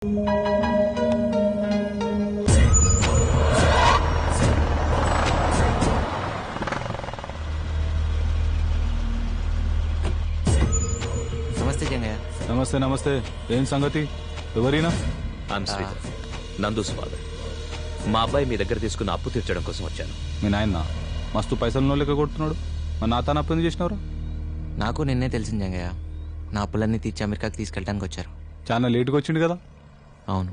నమస్తే జంగయ్య. నమస్తే నమస్తే. ఏం సంగతి? ఎవరినా? I'm Sridhar, Nandu's father. మా అబ్బాయి మీ దగ్గర తీసుకున్న అప్పు తీర్చడం కోసం వచ్చాను. మీ నాయన మస్తు పైసలు లెక్క కొడుతున్నాడు. మా తాను అప్పు ఎందుకు చేసినవరా? నాకు నిన్నే తెలిసింది జంగయ్య. నా అప్పులన్నీ తీర్చి అమెరికాకి తీసుకెళ్ళడానికి వచ్చారు. చాలా లేటుగా వచ్చిండు కదా? అవును,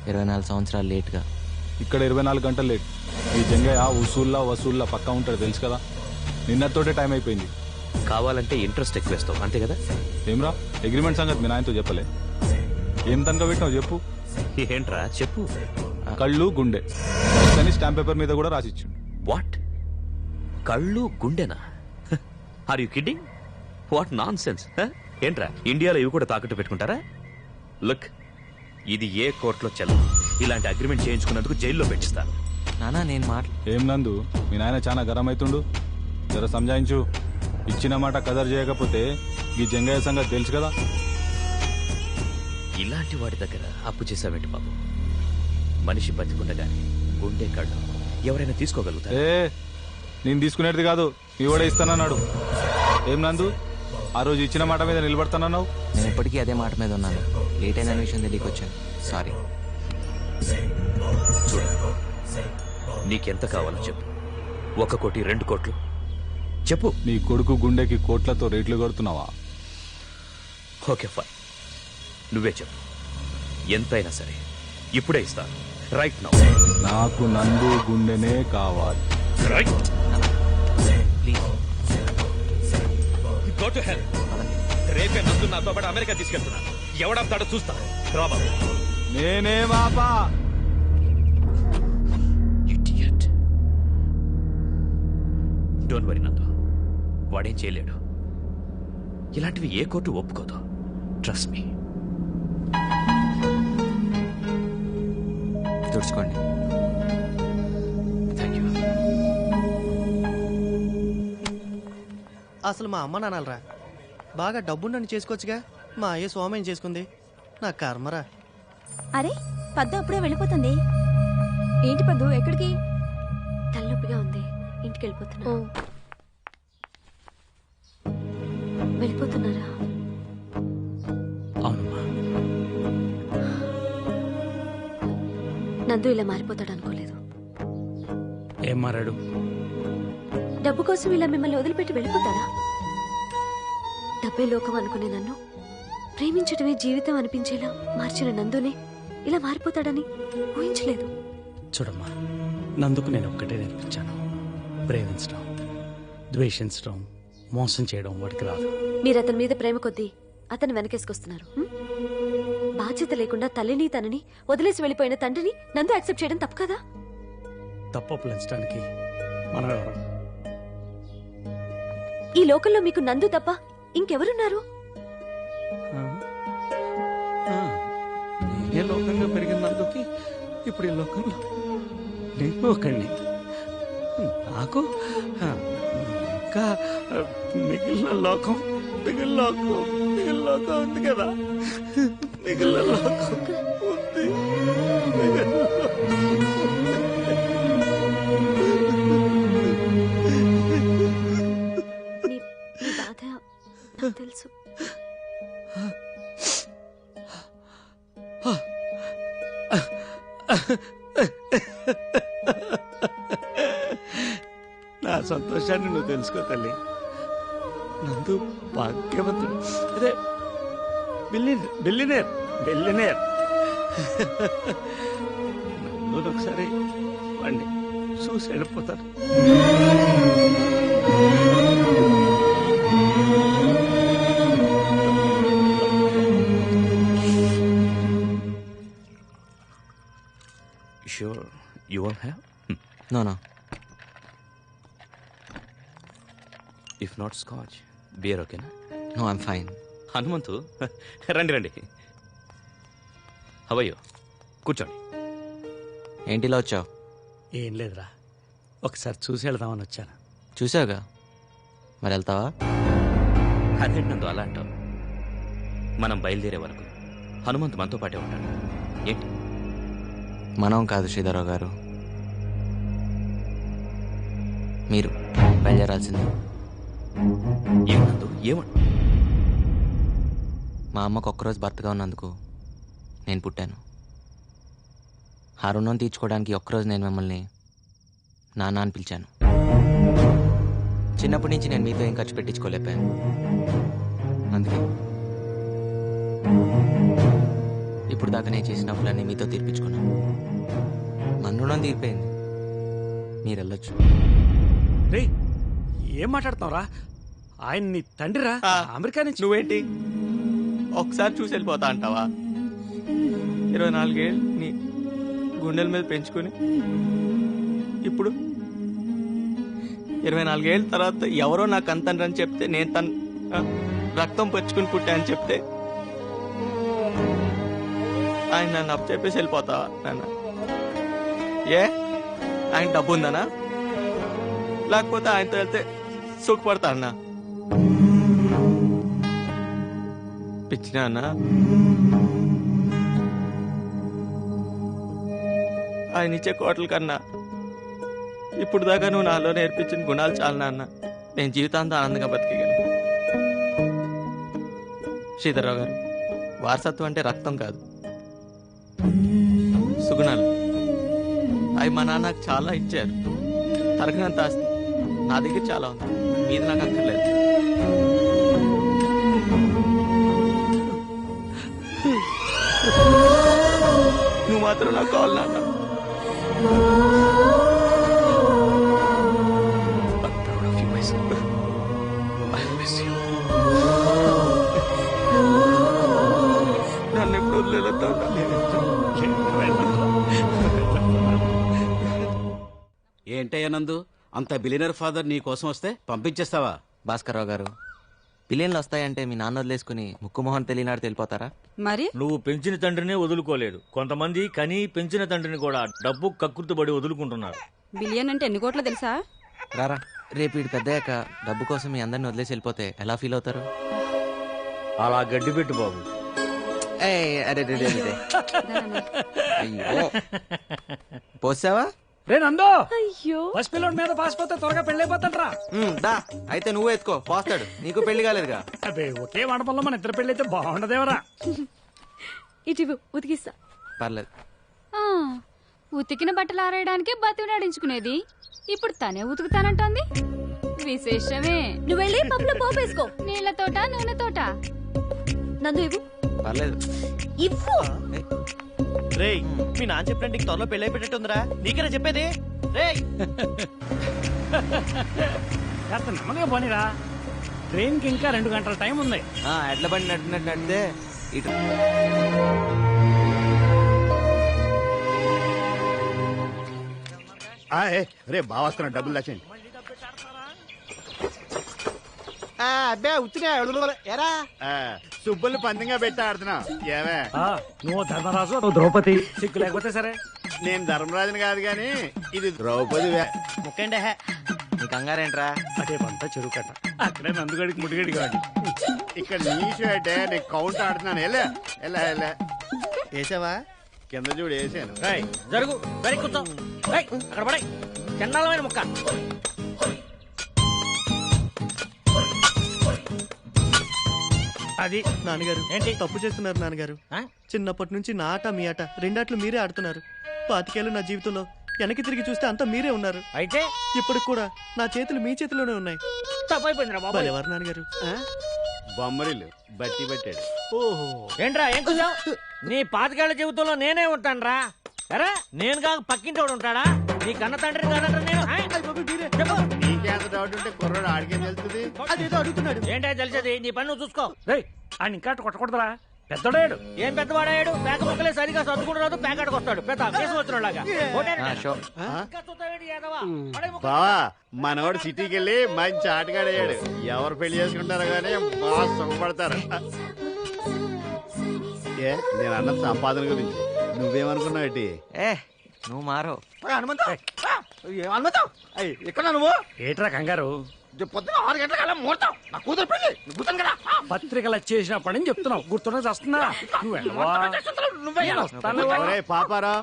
24 సంవత్సరాలు లేట్గా. ఇక్కడ 24 గంటలు లేట్. ఈ జంగయ్య వసూల్లా పక్కా ఉంటాడు, తెలుసు కదా. నిన్నతోటే టైం అయిపోయింది. కావాలంటే ఇంట్రెస్ట్ ఎక్కువ వేస్తావు, అంతే కదా? ఏమ్రా అగ్రిమెంట్ సంగతి మీ నాయనతో చెప్పలే? ఏం తనక పెట్టినావు చెప్పు. ఏంట్రా చెప్పు. కళ్ళు గుండె అని స్టాంప్ పేపర్ మీద కూడా రాసిచ్చిండు. వాట్? కళ్ళు గుండెనా? Are you kidding? What nonsense. ఏంట్రా, ఇండియాలో ఇవి కూడా తాకట్టు పెట్టుకుంటారా? లుక్, ఇది ఏ కోర్టులో చెల్లదు. ఇలాంటి అగ్రిమెంట్ చేయించుకున్నందుకు జైల్లో పెట్టిస్తాను. నానా నేను ఏం నందు, మీ నాయన చాలా గరం అవుతుండు. జర సంజాయించు. ఇచ్చిన మాట కదర్ చేయకపోతే ఈ జంగయ్య సంగతి తెలుసు కదా. ఇలాంటి వాడి దగ్గర అప్పు చేసావేంటి బాబు? మనిషి బతికుండగానే గుండె కళ్ళు ఎవరైనా తీసుకోగలుగుతారు? నేను తీసుకునేది కాదు, మీ కూడా ఇస్తానన్నాడు. ఏం నందు, ఆ రోజు ఇచ్చిన మాట మీద నిలబడతానన్నావు. నేను ఎప్పటికీ అదే మాట మీద ఉన్నాను. లేట్ అయిన విషయం తెలియకొచ్చాను, సారీ. చూడు, నీకెంత కావాలో చెప్పు. 1 కోటి, 2 కోట్లు చెప్పు. నీ కొడుకు గుండెకి కోట్లతో రేట్లు కడుతున్నావా? ఓకే ఫైన్, నువ్వే చెప్పు. ఎంతైనా సరే ఇప్పుడే ఇస్తాను. Right now. నాకు నందు గుండెనే కావాలి. Right. Please go to hell. రేపే నందు నాతో పాటు అమెరికా తీసుకెళ్తున్నా. ఎవడంతాడో చూస్తా. రా బాబు. నేనే బాబా. ఇడియట్. డోంట్ వరీ నందు, వాడేం చేయలేడు. ఇలాంటివి ఏ కోర్టు ఒప్పుకోదు. Trust me. తుడుచుకోండి. Thank you. అసలు మా అమ్మ నాన్నలరా బాగా డబ్బుండని చేసుకోవచ్చుగా. మా అయ్య స్వామి ఏం చేసుకుంది. నా కర్మరా. అరే పద్దు అప్పుడే వెళ్ళిపోతుంది. ఏంటి పద్దు, ఎక్కడికి? తలనొప్పిగా ఉంది, ఇంటికి వెళ్ళిపోతున్నా. వెళ్ళిపోతున్నారా? అవునమ్మా. నందు ఇలా మారిపోతాడు అనుకోలేదు. ఏం మారాడు? డబ్బు కోసం ఇలా మిమ్మల్ని వదిలిపెట్టి వెళ్ళిపోతాడా? డబ్బే లోకం అనుకునే నన్ను ప్రేమించటమే జీవితం అనిపించేలా మార్చిన నందునే ఇలా మారిపోతాడని ఊహించలేదు. చూడమ్మా, నందుకు నేను ఒక్కటే నేర్పించాను. ప్రేమించడం, ద్వేషించడం, మోసం చేయడం వాడికి రాదు. మీరు అతని మీద ప్రేమ కొద్దీ అతన్ని వెనకేసుకొస్తున్నారు. బాధ్యత లేకుండా తల్లిని తనని వదిలేసి వెళ్ళిపోయిన తండ్రిని నందు యాక్సెప్ట్ చేయడం తప్పు కదా? తప్పంచడానికి మనం ఎవరు? ఈ లోకంలో మీకు నందు తప్ప ఇంకెవరున్నారు? ఏ లోకంగా పెరిగిన నందుకి ఇప్పుడు ఈ లోకంలో నేను ఒకడిని. నాకు ఇంకా మిగిలిన లోకం ఉంది కదా. మిగిలిన లోకం ఉంది. నీ బాధ నాకు తెలుసు. నా సంతోషాన్ని నువ్వు తెలుసుకో తల్లి. నందు భాగ్యవంతుడు. అదే బిల్లినేర్. నందు ఒకసారి వాడిని చూసి వెళ్ళిపోతాను. Sure, you won't have? No. If not scotch, beer ఓకేనా? No, I'm fine. హనుమంతు, రండి. హవయ్యో, కూర్చోండి. ఏంటి ఇలా వచ్చావు? ఏం లేదురా, ఒకసారి చూసి వెళదామని వచ్చాను. చూసావుగా, మరి వెళ్తావా? అదేంటి నందు అలా అంటావు? మనం బయలుదేరే వరకు హనుమంత్ మనతో పాటే ఉంటాడు. ఏంటి? మనం కాదు శ్రీధరరావు గారు, మీరు బయలుదేరాల్సింది. ఏమందు ఏమంటు? మా అమ్మకు ఒక్కరోజు భర్తగా ఉన్నందుకు నేను పుట్టాను. ఆ రుణం తీర్చుకోవడానికి ఒక్కరోజు నేను మిమ్మల్ని నాన్న అని పిలిచాను. చిన్నప్పటి నుంచి నేను మీతో ఏం ఖర్చు పెట్టించుకోలేపాను. అందుకే ఇప్పుడు దాకా నేను చేసిన అప్పులన్నీ మీతో తీర్పించుకున్నాను. మన రుణం తీరిపోయింది, మీరు వెళ్ళొచ్చు. రే ఏం మాట్లాడుతున్నావురా? ఆయన నీ తండ్రిరా, అమెరికా నుంచి. నువ్వేంటి ఒకసారి చూసి వెళ్ళిపోతా అంటావా? 24 ఏళ్ళు నీ గుండెల మీద పెంచుకొని ఇప్పుడు 24 ఏళ్ళ తర్వాత ఎవరో నాకు అంతని చెప్తే నేను తన రక్తం పచ్చుకుని పుట్టా అని చెప్తే ఆయన నన్ను అప్పు చెప్పేసి వెళ్ళిపోతావా నాన్న? ఏ ఆయన డబ్బు ఉందనా, లేకపోతే ఆయనతో వెళ్తే సుఖపడతా అన్నా? పిచ్చినా అన్నా? ఆయన ఇచ్చే కోటల కన్నా ఇప్పుడు దాకా నువ్వు నాలో నేర్పించిన గుణాలు చాలనా అన్న? నేను జీవితాంతం ఆనందంగా బతికేయగలను. శ్రీధర్రావు గారు, వారసత్వం అంటే రక్తం కాదు, సుగుణాలు. అవి మా నాన్న నాకు చాలా ఇచ్చారు. తరగనంత ఆస్తి నా దగ్గర చాలా ఉంది, మీది నాకు అక్కర్లేదు. నువ్వు మాత్రం నాకు కావాలి నాన్న. నన్ను ఎప్పుడు వదిలేదా? ఏంటయ్యా నందు, అంత బిలియనర్ ఫాదర్ నీ కోసం వస్తే పంపించేస్తావా? భాస్కర్రావు గారు, పిల్లలు వస్తాయంటే మీ నాన్న వదిలేసుకుని ముక్కు మొహం తెలియనాడు తెలిపోతారా? మరి నువ్వు పెంచిన తండ్రినే వదులుకోలేదు. కొంతమంది కని పెంచిన తండ్రిని కూడా డబ్బు కక్కుర్తిపడి వదులుకుంటున్నారు. బిలియన్ అంటే ఎన్ని కోట్లు తెలుసా? రారా, రేపు వీడు పెద్దయ్యాక డబ్బు కోసం మీ అందరిని వదిలేసి వెళ్ళిపోతే ఎలా ఫీల్ అవుతారు? అలా గడ్డి పెట్టు బాబు. అయ్యో, పోసావా? రే నందో, అయ్యో ఫస్ట్ పిల్లోడి మీద పాసిపోతే త్వరగా పెళ్ళైపోతాంట్రా. దా అయితే నువ్వు ఎత్తుకో, పోస్తాడు. నీకు పెళ్లి కాలేదుగా. అబ్బే, ఒకే మండపంలో మన ఇద్దరు పెళ్ళైతే బాగుండదేవరా? ఇటు ఉతికిస్తా. పర్లేదు. ఉతికిన బట్టలు ఆరేయడానికి బతిమలాడించుకునేది ఇప్పుడు తనే ఉతుకుతానంటోంది. విశేషమే. నువ్వు వెళ్ళి పప్పులో పోపేసుకో. నీళ్లతోట నూనెతోట. నందు ఇవ్వు. పర్లేదు. ఇవ్వు. రేయ్, మీ నాన్న చెప్పినట్టు నీకు త్వరలో పెళ్ళి అయిపోయేటట్టుందిరా. నీకేనా చెప్పేది? రేయ్, కాస్త నెమ్మదిగా పోనీరా, ట్రైన్ కి ఇంకా 2 గంటల టైం ఉంది. ఎట్ల బండి నడిపినట్టు నడితే ఇటు. రే బావస్తున్నా, డబ్బులు దాచండి. అబ్బే ఉత్తినే ఎరా సుబ్బుల్ని పందంగా పెట్టి ఆడుతున్నా. ఏమే, నువ్వు ధర్మరాజు, నువ్వు ద్రౌపది. సిక్కు లేకపోతే సరే. నేను ధర్మరాజుని కాదు గాని ఇది ద్రౌపది. ముక్కండి హే. నీ కంగారేంట్రా? అదే పంట చెరువు కట్ట, అక్కడే నందుగడికి ముడిగడి కాదు. ఇక్కడ నీ షర్ట్ నేను కౌంట్ ఆడుతున్నాను. ఎలా వేసావా? కింద చూడు వేసాను. జరుగు, వెనక్కి కూర్చో. అక్కడ పడే చండాలమైన ముక్క. అది నాన్నగారు ఏంటి? తప్పు చేస్తున్నారు నాన్నగారు. చిన్నప్పటి నుంచి నా ఆట మీ ఆట రెండాట్లు మీరే ఆడుతున్నారు. 25 ఏళ్ళు నా జీవితంలో వెనక్కి తిరిగి చూస్తే అంతా మీరే ఉన్నారు. అయితే ఇప్పుడు కూడా నా చేతులు మీ చేతిలోనే ఉన్నాయి. తప్పైపోయిందిరా బాబు. ఎవరు నాన్నగారు? బొమ్మరిల్లు బట్టి పెట్టాడు. ఓహో, ఏంట్రా ఏం చూసావు? నీ 25 ఏళ్ల జీవితంలో నేనే ఉంటానురా. అరే నేను కాక పక్కింటోడు ఉంటాడా? నీ కన్న తండ్రి కాదంటారా నేను? చెప్పు. నీకేంత డౌట్ ఉంటే కుర్రాడు ఆడికేం తెలుస్తుంది? అదేదో అడుగుతున్నాడు. ఏంటో తెలిసేది, నీ పని నువ్వు చూసుకో. రేయ్, ఆయన ఇంకా కొట్టకూడదురా, పెద్దోడాడు. ఏం పెద్దవాడాడు? పేక ముక్కలే సరిగా చదువుకున్న రాదు, పేకాడికి వస్తాడు. పెద్ద కేసు వచ్చినలాగా. షో. బావా, మనవాడు సిటీకి వెళ్ళి మంచి ఆటగాడయ్యాడు. ఎవరు పెళ్లి చేసుకుంటారో గానీ బాగా సుఖపడతారు. ఏ నేను అన్న సంపాదన గురించి నువ్వేమనుకున్నావు? నువ్వు మారో. ఎక్కడ నువ్వు? ఏట్రా కంగారు, పొద్దున 6 గంటల ముహూర్తం నా కూతురు పెళ్లి గుర్తుంది కదా పత్రికలు వచ్చేసినప్పటి నుంచి చెప్తున్నావు గుర్తున్నా వస్తున్నా నువ్వు వెళ్ళవా? నేను వస్తాను. ఒరే పాపారా,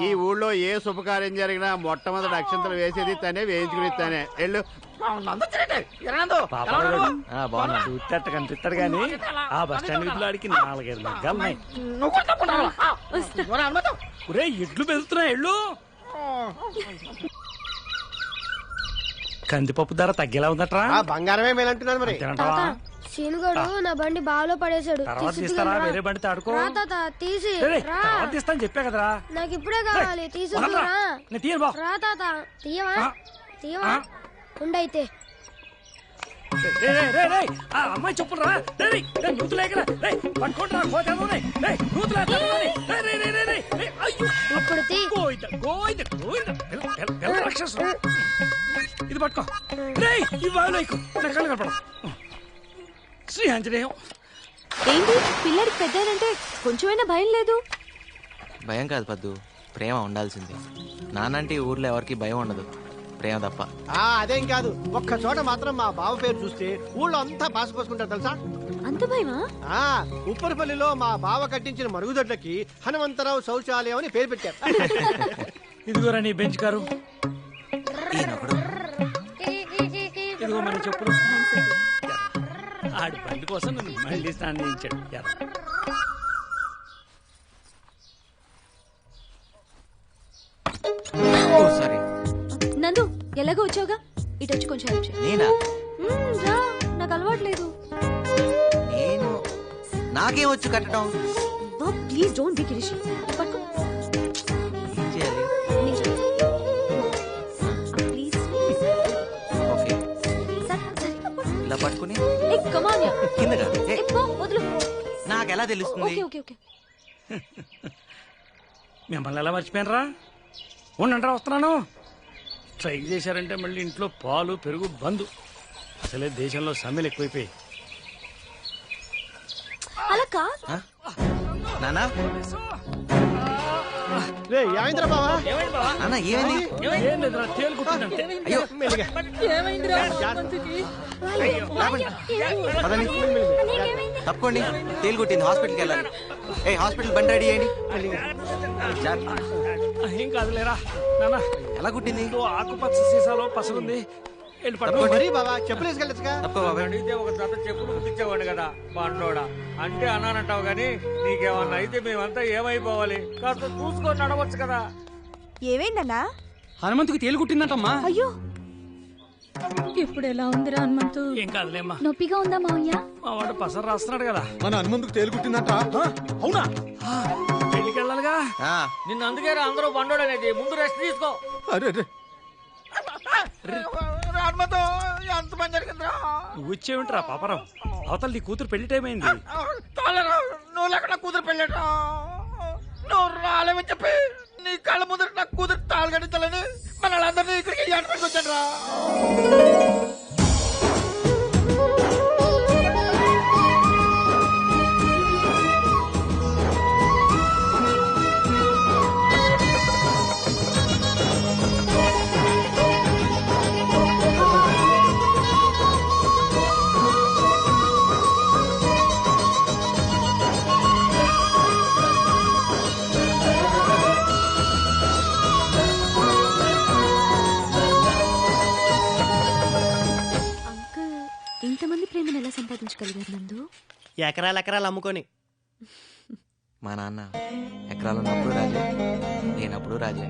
ఈ ఊళ్ళో ఏ శుభకార్యం జరిగినా మొట్టమొదటి అక్షంతలు వేసేది తనే, వేయించుకుని తనే. వెళ్ళు. బాగున్నా చూస్తేట కనిపిస్తాడు గాని ఆ బస్ స్టాండ్ వీధిలో ఆడికి 4-5 మగ్గాలు ఉన్నాయి. ఒరే ఎడ్లు పెరుగుతున్నాయి ఎళ్ళు. కందిపప్పు ధర తగ్గేలా ఉందట్రా? బంగారమే మేలంటున్నాను మరి. సీనుగాడు నా బండి బావిలో పడేశాడు. తర్వాత తీస్తారా? వేరే బండి తాడుకో. తీసి తర్వాత తీస్తాను చెప్పా కదరా. నాకు ఇప్పుడే కావాలి. తీసుకురా రా తాత. తీయవా తీయవా ఉండైతే. అమ్మాయి చెప్పురా ఇది పట్టుకో. ఈ బావిలో నా కళ్ళు కనపడ. శ్రీ ఆంజనేయం. ఏంటి పిల్లడికి పెద్దానంటే కొంచెమైనా భయం లేదు? భయం కాదు పద్దు, ప్రేమ ఉండాల్సింది. నానంటే ఈ ఊర్లో ఎవరికి భయం ఉండదు, ప్రేమ తప్ప. అదేం కాదు, ఒక్క చోట మాత్రం మా బావ పేరు చూస్తే ఊళ్ళో అంతా పాసుపోసుకుంటారు తెలుసా. అంత భయమా? ఉప్పరపల్లిలో మా బావ కట్టించిన మరుగుదొడ్లకి హనుమంతరావు శౌచాలయం అని పేరు పెట్టారు. ఇదిగోరా నీ బెంచ్ కారు. ఇదిగో మన చెప్పులు. ఆడి బండి కోసం నన్ను మళ్ళీ స్నానం చేయించాడు. సారీ నందు, ఎలాగో వచ్చావుగా ఇటు వచ్చి కొంచెం హెల్ప్ చేయి. నేనా? రా, నాకు అలవాట్లేదు. నేను నాకేం వచ్చు కట్టడం. ప్లీజ్ డోంట్ బి కిరిషి. పట్టుకో. ఏం చేయాలి? ప్లీజ్. ఓకే, ఇలా పట్టుకుని కిందగా. నాకెలా తెలుస్తుంది? మిమ్మల్ని ఎలా మర్చిపోయినరా? ఉండండి వస్తున్నాను. స్ట్రైక్ చేశారంటే మళ్ళీ ఇంట్లో పాలు పెరుగు బంద్. అసలే దేశంలో సమ్మెలు ఎక్కువైపోయి. అలా కా నానా తప్పకోండి, తేలు కుట్టింది, హాస్పిటల్కి వెళ్ళాలి. హాస్పిటల్ బండి రెడీ చేయండి. ఏం కాదులేరా నాన్న. ఎలా కుట్టింది? ఆకుపచ్చ సీసాలో పసరుంది. అడిగితే ఒక జత చెప్పులు కుట్టించేవాడు కదా బండోడా. అంటే అన్నానంటావు గాని నీకేమన్నా అయితే మేమంతా ఏమైపోవాలి? కాస్త చూసుకొని నడవచ్చు కదా. ఏమైందన్నా? హనుమంతుకి తేలు కుట్టిందంటమ్మా. అయ్యో, ఇప్పుడు ఎలా ఉందిరా హనుమంతు? ఏం కాదులేమ్మా. నొప్పిగా ఉందా మావయ్య? మా వాడు పసరు రాస్తున్నాడు కదా. మన హనుమంతుకు తేలు కుట్టిందంట. అవునా? పెళ్లికి వెళ్ళాలిగా. నిన్ను అందుకే అందరూ బండోడు అనేది. ముందు రెస్ట్ తీసుకో. ఎంత పని జరిగిందిరా? నువ్వు వచ్చేవింటరా పాపరావు? అవతల నీ కూతురు పెళ్లి టైం అయింది. నువ్వు లేకుండా కూతురు పెళ్ళట. నువ్వు రాలేమని చెప్పి నీ కళ్ళ ముందర నా కూతురు తాళి కట్టించాలని మన వాళ్ళందరినీ ఇక్కడికి ఏడాదికి వచ్చాడు రా. ఇంతమంది ప్రేమను ఎలా సంపాదించగలిగారు నందు? ఎకరాలు అమ్ముకొని. మా నాన్న ఎకరాలు ఉన్నప్పుడు రాజే, లేనప్పుడు రాజే.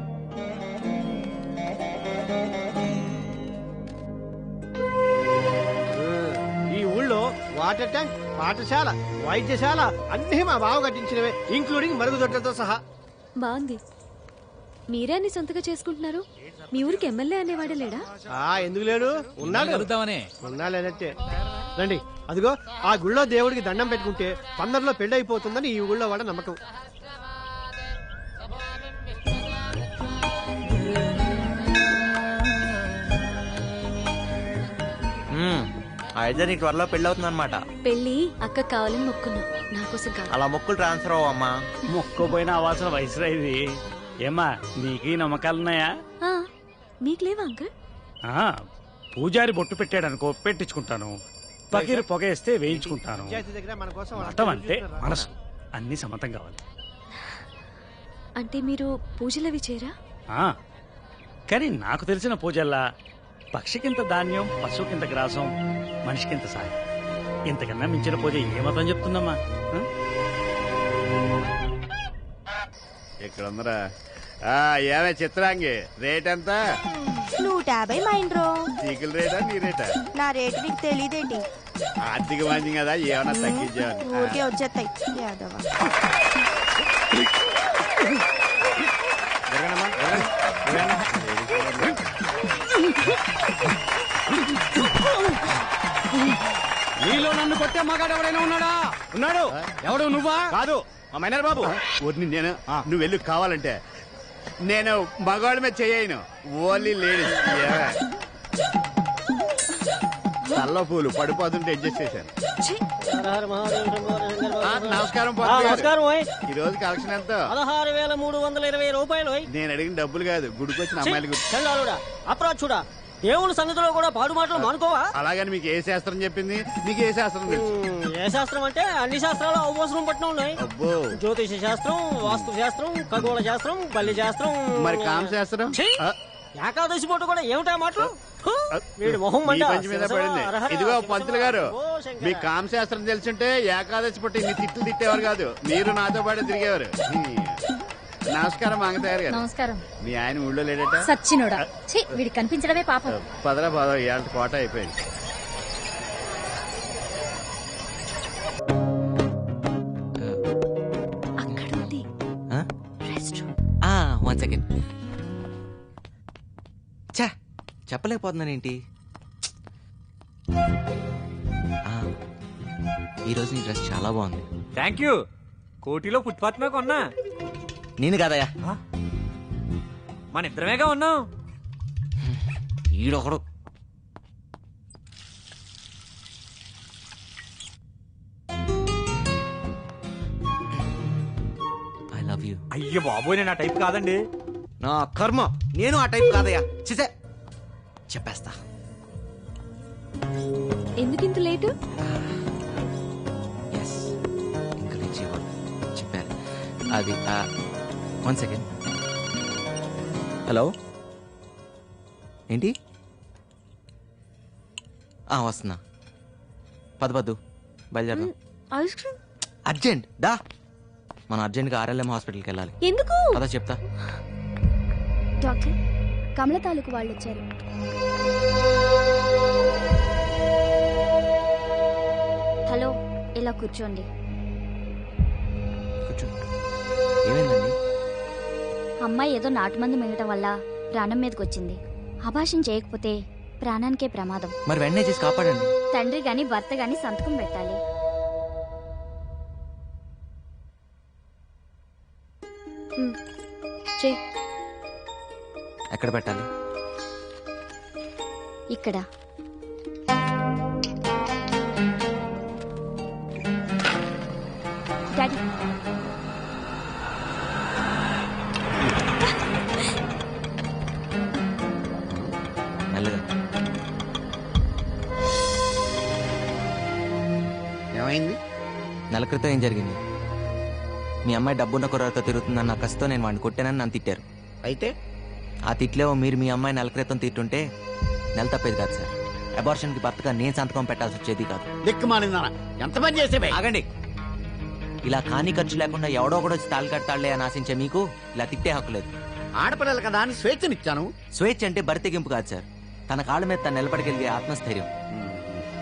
ఈ ఊళ్ళో వాటర్ ట్యాంక్, పాఠశాల, వైద్యశాల అన్ని మా బావ కట్టించినవే, ఇంక్లూడింగ్ మరుగుదొడ్లతో సహా. బాగుంది. మీరే అన్ని సొంతగా చేసుకుంటున్నారు. మీ ఊరికి ఎమ్మెల్యే అనేవాడే లేడా? ఎందుకు లేడు? ఉన్నాలేనట్టే. రండి, అదిగో ఆ గుళ్ళో దేవుడికి దండం పెట్టుకుంటే తొందరలో పెళ్లి అయిపోతుందని ఈ ఊళ్ళో వాడ నమ్మకం. అయితే నీకు త్వరలో పెళ్లి అవుతుంది అనమాట. పెళ్లి అక్క కావాలని మొక్కున్నా, నాకోసం కాదు. అలా మొక్కులు ట్రాన్స్ఫర్ అవ్వమ్మా. మొక్కుపోయిన అవాసన వయసులో ఇది. ఏమ్మా నీకు నమ్మకాలున్నాయా? మీకు లేవా అంకుల్? పూజారి బొట్టు పెట్టాడనుకో పెట్టించుకుంటాను, ఫకీరు పొగేస్తే వేయించుకుంటాను. మతం అంటే మనసు, అన్ని సమతం కావాలి. అంటే మీరు పూజలవి చేయరా? కానీ నాకు తెలిసిన పూజల్లా పక్షికింత ధాన్యం, పశువుకింత గ్రాసం, మనిషికింత సాయం. ఇంతకన్నా మించిన పూజ ఏ మతం చెప్తుందమ్మా? ఇక్కడ ఉందరా. ఏమే చిత్రాంగి, రేట్ ఎంత? 150 మైండ్రో. చీకుల రేటా నీ రేటా? నా రేటు నీకు తెలియదేంటి? ఆర్థిక మంది కదా, ఏమన్నా తగ్గించాను. ఊరికే వచ్చేస్తాయి యాదవ. నీలో నన్ను కొట్టే మగాడు ఎవరైనా ఉన్నాడా? ఉన్నాడు. ఎవడు? నువ్వా? కాదు, మా మైనర్ బాబు. వద్దు, నేను నువ్వు వెళ్ళి కావాలంటే. నేను మగవాళ్ళ మీద చేయను, ఓన్లీ లేడీస్. తల్ల పూలు పడిపోతుంటే అడ్జస్ట్ చేశాను. నమస్కారం. ఈ రోజు కలెక్షన్ ఎంత? 16,320 రూపాయలు. నేను అడిగిన డబ్బులు కాదు, గుడికి వచ్చిన అమ్మాయిలు. అప్రాచుడా, దేవుని సంగతిలో కూడా పాడు మాటలు మానుకోవా? అలాగని మీకు ఏ శాస్త్రం చెప్పింది? మీకు ఏ శాస్త్రం తెలుసు? ఏ శాస్త్రం అంటే అన్ని శాస్త్రాలు అవసరం పట్టిన ఉన్నాయి. అబ్బో, జ్యోతిష శాస్త్రం, వాస్తు శాస్త్రం, ఖగోళ శాస్త్రం, బల్లి శాస్త్రం, మరి కామ శాస్త్రం. ఏకాదశి పూట కూడా ఏమిటా మాటలు? వీడి మొహం మంట. పంచి మీద పడింది. ఇదిగో పంతులు గారు, మీ కామ శాస్త్రం తెలుసుంటే ఏకాదశి పుట్టి ఇన్ని తిట్లు తిట్టేవారు కాదు, మీరు నాతో పాటు తిరిగేవారు. నమస్కారం మంగతయ్య గారు. నమస్కారం. మీ ఆయన ఊళ్ళో లేడట? సచ్చినోడా, వీడికి కనిపించడమే పాపం. పదరా పదరా, ఇవాళ కోట అయిపోయింది. అక్కడ ఉంది. 1 సెకండ్. చా, చెప్పలేకపోతున్నానేంటి? ఈరోజు నీ డ్రెస్ చాలా బాగుంది. Thank you. కోటిలో ఫుట్పాత్ మీద కొన్నా. నేను కాదయ్యా, మన ఇద్దరమేగా ఉన్నాం. ఈడొకడు. I love you. అయ్యో బాబోయ్, నేను ఆ టైప్ కాదండి. నా కర్మ, నేను ఆ టైప్ కాదయ్యా. చిసే చెప్పేస్తా. ఎందుకింత లేటు? ఇంకా రీచ్ అవ్వాలి చెప్పారు. అది 1 సెకండ్. హలో, ఏంటి? వస్తున్నా. పద్దు బయలుదేరదాం. ఐస్ క్రీమ్ అర్జెంట్ దా. మనం అర్జెంట్గా RLM హాస్పిటల్కి వెళ్ళాలి. ఎందుకు? అదా చెప్తా. డాక్టర్, కమల తాలూకు వాళ్ళు వచ్చారు. హలో, ఇలా కూర్చోండి. కూర్చో. ఏమైందండి? అమ్మాయి ఏదో నాటుమందు మింగటం వల్ల ప్రాణం మీదకి వచ్చింది. అభాషణ చేయకపోతే ప్రాణానికే ప్రమాదం. మరి వెంటనే చేసి కాపాడండి. తండ్రి గాని భర్త గాని సంతకం పెట్టాలి. ఎక్కడ పెట్టాలి? ఇక్కడ. డాడీ, మెల్లగా. ఏమైంది? నెల క్రితం ఏం జరిగింది? మీ అమ్మాయి డబ్బున్న కుర్రతో తిరుగుతుందన్న కసితో నేను వాడిని కొట్టానని నన్ను తిట్టారు. అయితే ఆ తిట్లేవో మీరు మీ అమ్మాయి నెల క్రితం తిట్టుంటే నెల తప్పేది కాదు సార్. అబార్షన్కి భర్తగా నేను సంతకం పెట్టాల్సి వచ్చేది కాదు. ఎంత పని చేసే? ఆగండి. ఇలా కాని ఖర్చు లేకుండా ఎవడో కూడా వచ్చి తాళి కడతాళ్లే అని ఆశించే మీకు ఇలా తిట్టే హక్కు లేదు. ఆడపిల్లలు కదా అని స్వేచ్ఛనిచ్చాను. స్వేచ్ఛ అంటే బరితెగింపు కాదు సార్, తన కాళ్ళ మీద తను నిలబడగలిగే ఆత్మస్థైర్యం.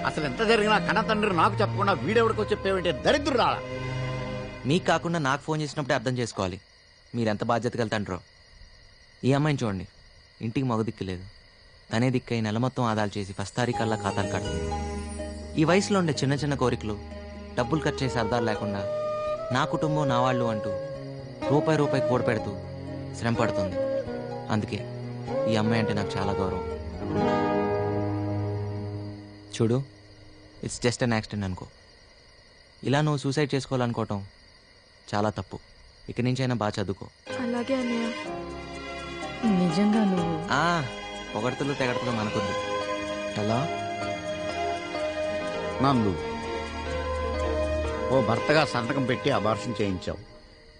అసలు ఎంత జరిగినా కన్న తండ్రి నాకు చెప్పకుండా వీడెవడికో చెప్పేవంటే దరిద్రుడు రాలా. మీకు కాకుండా నాకు ఫోన్ చేసినప్పుడే అర్థం చేసుకోవాలి మీరెంత బాధ్యత వెళ్తాండ్రో. ఈ అమ్మాయిని చూడండి, ఇంటికి మగ దిక్కు లేదు. తనే దిక్కై నెల మొత్తం ఆదాలు చేసి ఫస్ట్ తారీఖల్లా ఖాతాలు కడుతుంది. ఈ వయసులో ఉండే చిన్న చిన్న కోరికలు, డబ్బులు ఖర్చు చేసే అర్థాలు లేకుండా నా కుటుంబం నా వాళ్ళు అంటూ రూపాయి కూడ పెడుతూ శ్రమ పడుతుంది. అందుకే ఈ అమ్మాయి అంటే నాకు చాలా గౌరవం. చూడు, ఇట్స్ జస్ట్ అన్ యాక్సిడెంట్ అనుకో. ఇలా నువ్వు సూసైడ్ చేసుకోవాలనుకోవటం చాలా తప్పు. ఇక నుంచైనా బాగా చదువుకో. అలాగే అన్నయ్య. నిజంగా నువ్వు పొగడతలు తెగడతలు మనకొద్దు. ఎలా? నందు, ఓ భర్తగా సంతకం పెట్టి అబార్షన్ చేయించావు.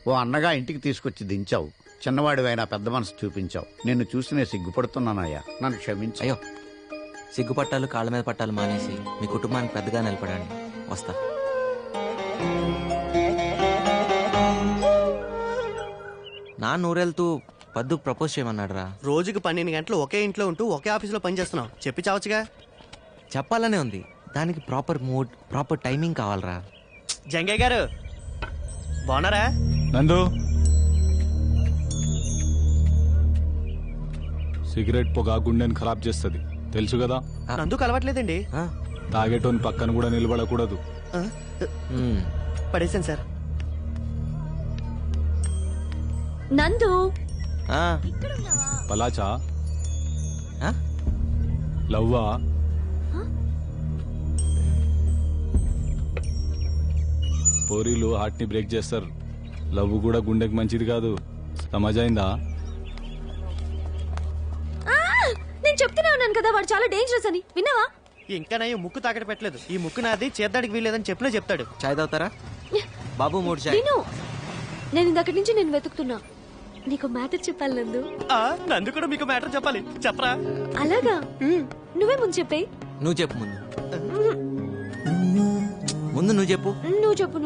ఓ అన్నగా ఇంటికి తీసుకొచ్చి దించావు. చిన్నవాడివైనా పెద్ద మనసు చూపించావు. నిన్ను చూసి నేను సిగ్గుపడుతున్నానయ్యా, నన్ను క్షమించు. అయ్యో, సిగ్గుపట్టాలు కాళ్ళ మీద పట్టాలు మానేసి మీ కుటుంబానికి పెద్దగా నిలబడండి. వస్తా. నా నూరెళ్తూ పద్దు ప్రపోజ్ చేయమన్నాడు రా. రోజుకి 12 గంటలు ఒకే ఇంట్లో ఉంటూ ఒకే ఆఫీస్లో పనిచేస్తున్నావు. చెప్పి చావచ్చుగా. చెప్పాలనే ఉంది, దానికి ప్రాపర్ మూడ్, ప్రాపర్ టైమింగ్ కావాలరా. జంగయ్య గారు బాగున్నారా? నందు, సిగరెట్ పొగ గుండెని ఖరాబ్ చేస్తుంది, తెలుసు కదా. నందుకు అలవాట్లేదండి. తాగేటోని పక్కన కూడా నిలబడకూడదు. పడేసాను సార్. నందు పలాచా లవ్వా? పోరీలు హార్ట్ ని బ్రేక్ చేస్తారు. లవ్ కూడా గుండెకి మంచిది కాదు. సమజైందా? నేను చెప్తూనే ఉన్నాను కదా, వాడు చాలా డేంజరస్ అని. విన్నావా? ఇంకా నయ్య ముక్కు తాకట పెట్టలేదు. ఈ ముక్కు నాది, చేద్దాడికి వీల్లేదని చెప్పినా చెప్తాడు. చాయ్ తాగుతారా బాబు? 3 చాయ్. నేను ఇందక్కడి నుంచి నేను వెతుకుతున్నా. నీకు మ్యాటర్ చెప్పాలి నందు. నందు కూడా మీకు మ్యాటర్ చెప్పాలి. చెప్పరా? అలాగా? నువ్వే ముందు చెప్పే. నువ్వు చెప్పు ముందు. ముందు నువ్వు చెప్పు. నువ్వు చెప్పు.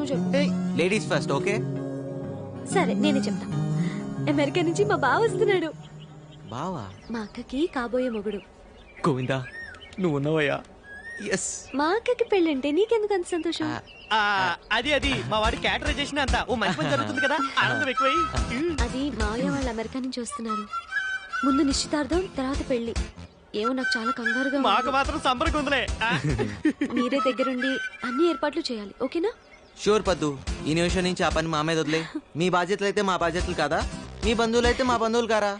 Ladies first, okay? సరే, నేనే చెప్తా. అమెరికా నుంచి మా బావ వస్తున్నాడు. బావా? మా అక్కకి కాబోయే మొగుడు. గోవిందా, నువ్వు ఉన్నావయ్యా. ఎస్. మా అక్కకి పెళ్ళంటే నీకెందుకు అంత సంతోషం? అది మా వాడి క్యాటరైజేషన్ అంతా ఓ మంచి పని జరుగుతుంది కదా, ఆనందం ఎక్కువై. అది మావయ్య వాళ్ళు అమెరికా నుంచి వస్తున్నారు. ముందు నిశ్చితార్థం, తర్వాత పెళ్లి. ఏమో నాకు చాలా కంగారుగా. మాకు మాత్రం సంబరంగా ఉందిలే. మీరే దగ్గరుండి అన్ని ఏర్పాట్లు చేయాలి, ఓకేనా? షూర్ పద్దు. ఈ నిమిషం నుంచి ఆ పని మా మీద వదిలే. మీ బాధ్యతలు అయితే మా బాధ్యతలు కాదా? మీ బంధువులు అయితే మా బంధువులు కారా?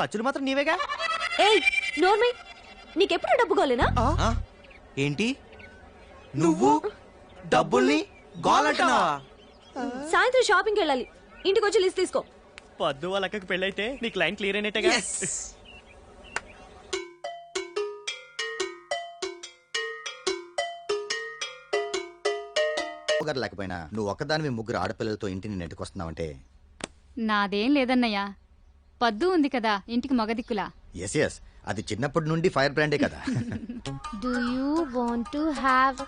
ఖర్చులు మాత్రం నీవేగా. ఏయ్ నోర్మై, నీకెప్పుడు డబ్బు గోలేనా? ఏంటి నువ్వు డబ్బుల్ని గోలంటున్నావా? సాయంత్రం షాపింగ్కి వెళ్ళాలి. ఇంటికి వచ్చి లిస్ట్ తీసుకో. పద్దు వాళ్ళ అక్కకి పెళ్ళైతే నీ క్లయింట్ క్లియర్ అయినట్టుగా. లేకపోయినా నువ్వు ఒక్కదానివి 3 ఆడపిల్లలతో ఇంటిని నెట్టుకొస్తున్నావంటే. నాదేం లేదన్నయ్యా, పద్దు ఉంది కదా ఇంటికి మగదిక్కులా. ఎస్, అది చిన్నప్పటి నుండి ఫైర్ బ్రాండే కదా. Do you want to have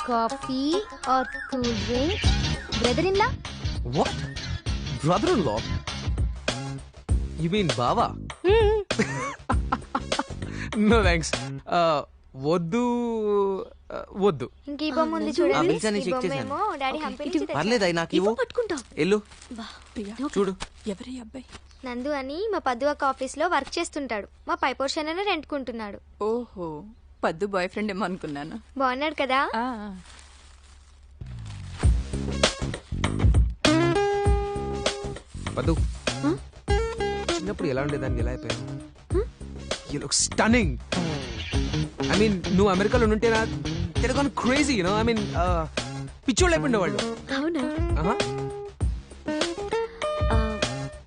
coffee or cool drink? Brother-in-law? What? Brother-in-law? You mean Bava? No thanks. వద్దు. ఇంక ఈ బొమ్మ ఉంది చూడండి. పర్లేదా? నాకు ఇవ్వు. ఎల్లు చూడు. ఎవరి అబ్బాయి? నందు అని మా పద్దు ఒక ఆఫీస్ లో వర్క్ చేస్తుంటాడు. మా పై పోర్షన్ అయినా రెంట్కుంటున్నాడు. ఓహో, పద్దు బాయ్ ఫ్రెండ్ ఏమో అనుకున్నాను. బాగున్నాడు కదా? పద్దు, చిన్నప్పుడు ఎలా ఉండేదాన్ని ఎలా అయిపోయావు? You look stunning. I mean, నువ్వు అమెరికాలో ఉంటేనా Telugu crazy, you know. I mean పిచ్చోళ్ళు అయిపోయిండేవాళ్ళు. అవునా?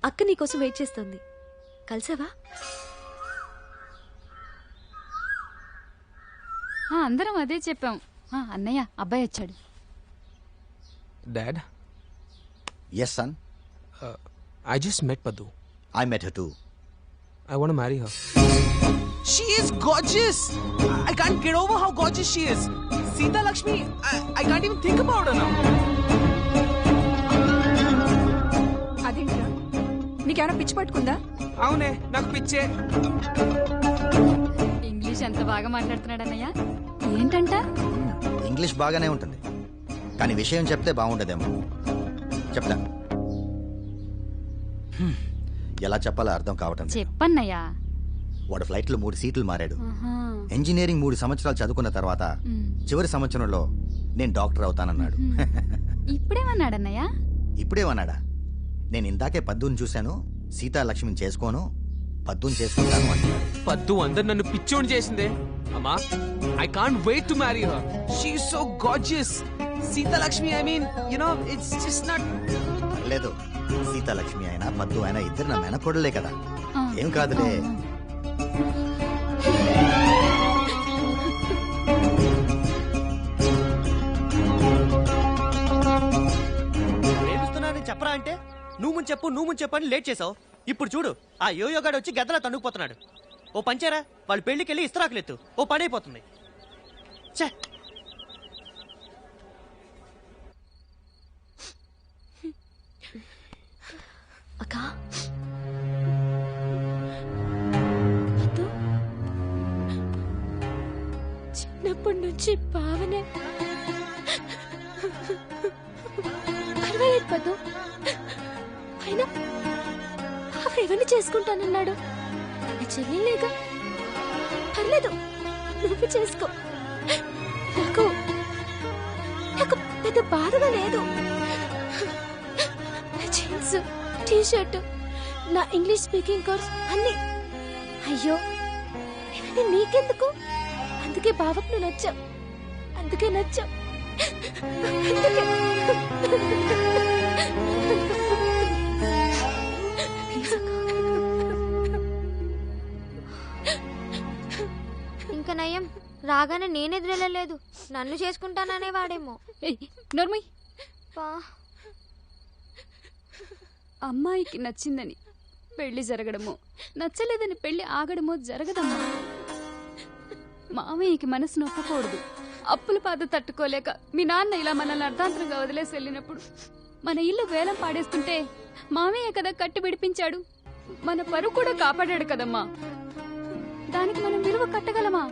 అక్క నీకోసం వెయిట్ చేస్తుంది. కలిసావా? అందరం అదే చెప్పాం. అన్నయ్య, అబ్బాయి వచ్చాడు. Dad. Yes, son. I just met Paddu. I met her too. I want to marry her. She is gorgeous. I can't get over how gorgeous she is. Sita Lakshmi, I can't even think about her now. అదేంట్రా, నీకేమైనా పిచ్చి పట్టుకుందా? అవునే, నాకు పిచ్చే. English ఎంత బాగా మాట్లాడుతున్నాడు అన్నయ్య. ఏంటంట? ఇంగ్లీష్ బాగానే ఉంటుంది, కానీ విషయం చెప్తే బాగుండదేమో. చెప్తా. ఎలా చెప్పాలో అర్థం కావటం. చెప్పన్నయ్యా. వాడు ఫ్లైట్ లో 3 సీట్లు మారాడు. ఇంజనీరింగ్ 3 సంవత్సరాలు చదువుకున్న తర్వాత చివరి సంవత్సరంలో నేను డాక్టర్ అవుతానన్నాడు. ఇప్పుడేమన్నాడన్నయ్య? ఇప్పుడేమన్నాడా? నేను ఇందాకే పద్దుని చూశాను, సీతాలక్ష్మిని చేసుకోను, పద్దుని చేసుకుంటాను అంటున్నాడు. పద్దు అందరు నన్ను పిచ్చోని చేసిందే. అమ్మా, I can't wait to marry her. She is so gorgeous. Seethalakshmi, I mean, you know, it's just not. లేదు, సీతాలక్ష్మి అయినా పద్దు అయినా ఇద్దరు నా మెనకోడలే కదా. ఏం కాదులే. చెప్పరా అంటే నువ్వు ముందు చెప్పు అని లేట్ చేసావు. ఇప్పుడు చూడు ఆ యోయోగాడు వచ్చి గద్దలా తన్నుకుపోతున్నాడు. ఓ పంచారా, వాళ్ళు పెళ్లికి వెళ్ళి ఇస్తరాకులెత్తు, ఓ పడైపోతుంది. ఛే, అక్క చిన్నప్పటి నుంచి భావనే పర్వాలేదు పద్దు. అయినా ఎవరిని చేసుకుంటానన్నాడు? నా చెల్లెలేగా. పర్లేదు, నువ్వు చేసుకో. నాకు నాకు పెద్ద బాధగా లేదు. నా జీన్స్, టీ షర్ట్, నా ఇంగ్లీష్ స్పీకింగ్ కోర్స్ అన్ని. అయ్యో ఇవన్నీ నీకెందుకు? అందుకే బావకు నువ్వు నచ్చావు. అందుకే నచ్చావు. ఇంకా నయం, రాగానే నేనెదురెళ్ళలేదు, నన్ను చేసుకుంటాననే వాడేమో. నోర్మయ్, అమ్మాయికి నచ్చిందని పెళ్లి జరగడమో, నచ్చలేదని పెళ్లి ఆగడమో జరగదమ్మా. మామయ్యకి మనసు నొప్పకూడదు. అప్పుల బాధ తట్టుకోలేక మీ నాన్న ఇలా మనల్ని అర్ధాంతరంగా వదిలేసి వెళ్ళినప్పుడు మన ఇల్లు వేలం పాడేస్తుంటే మామయ్య కదా కట్టి విడిపించాడు. మన పరువు కూడా కాపాడాడు కదమ్మా. దానికి మనం విలువ కట్టగలమా?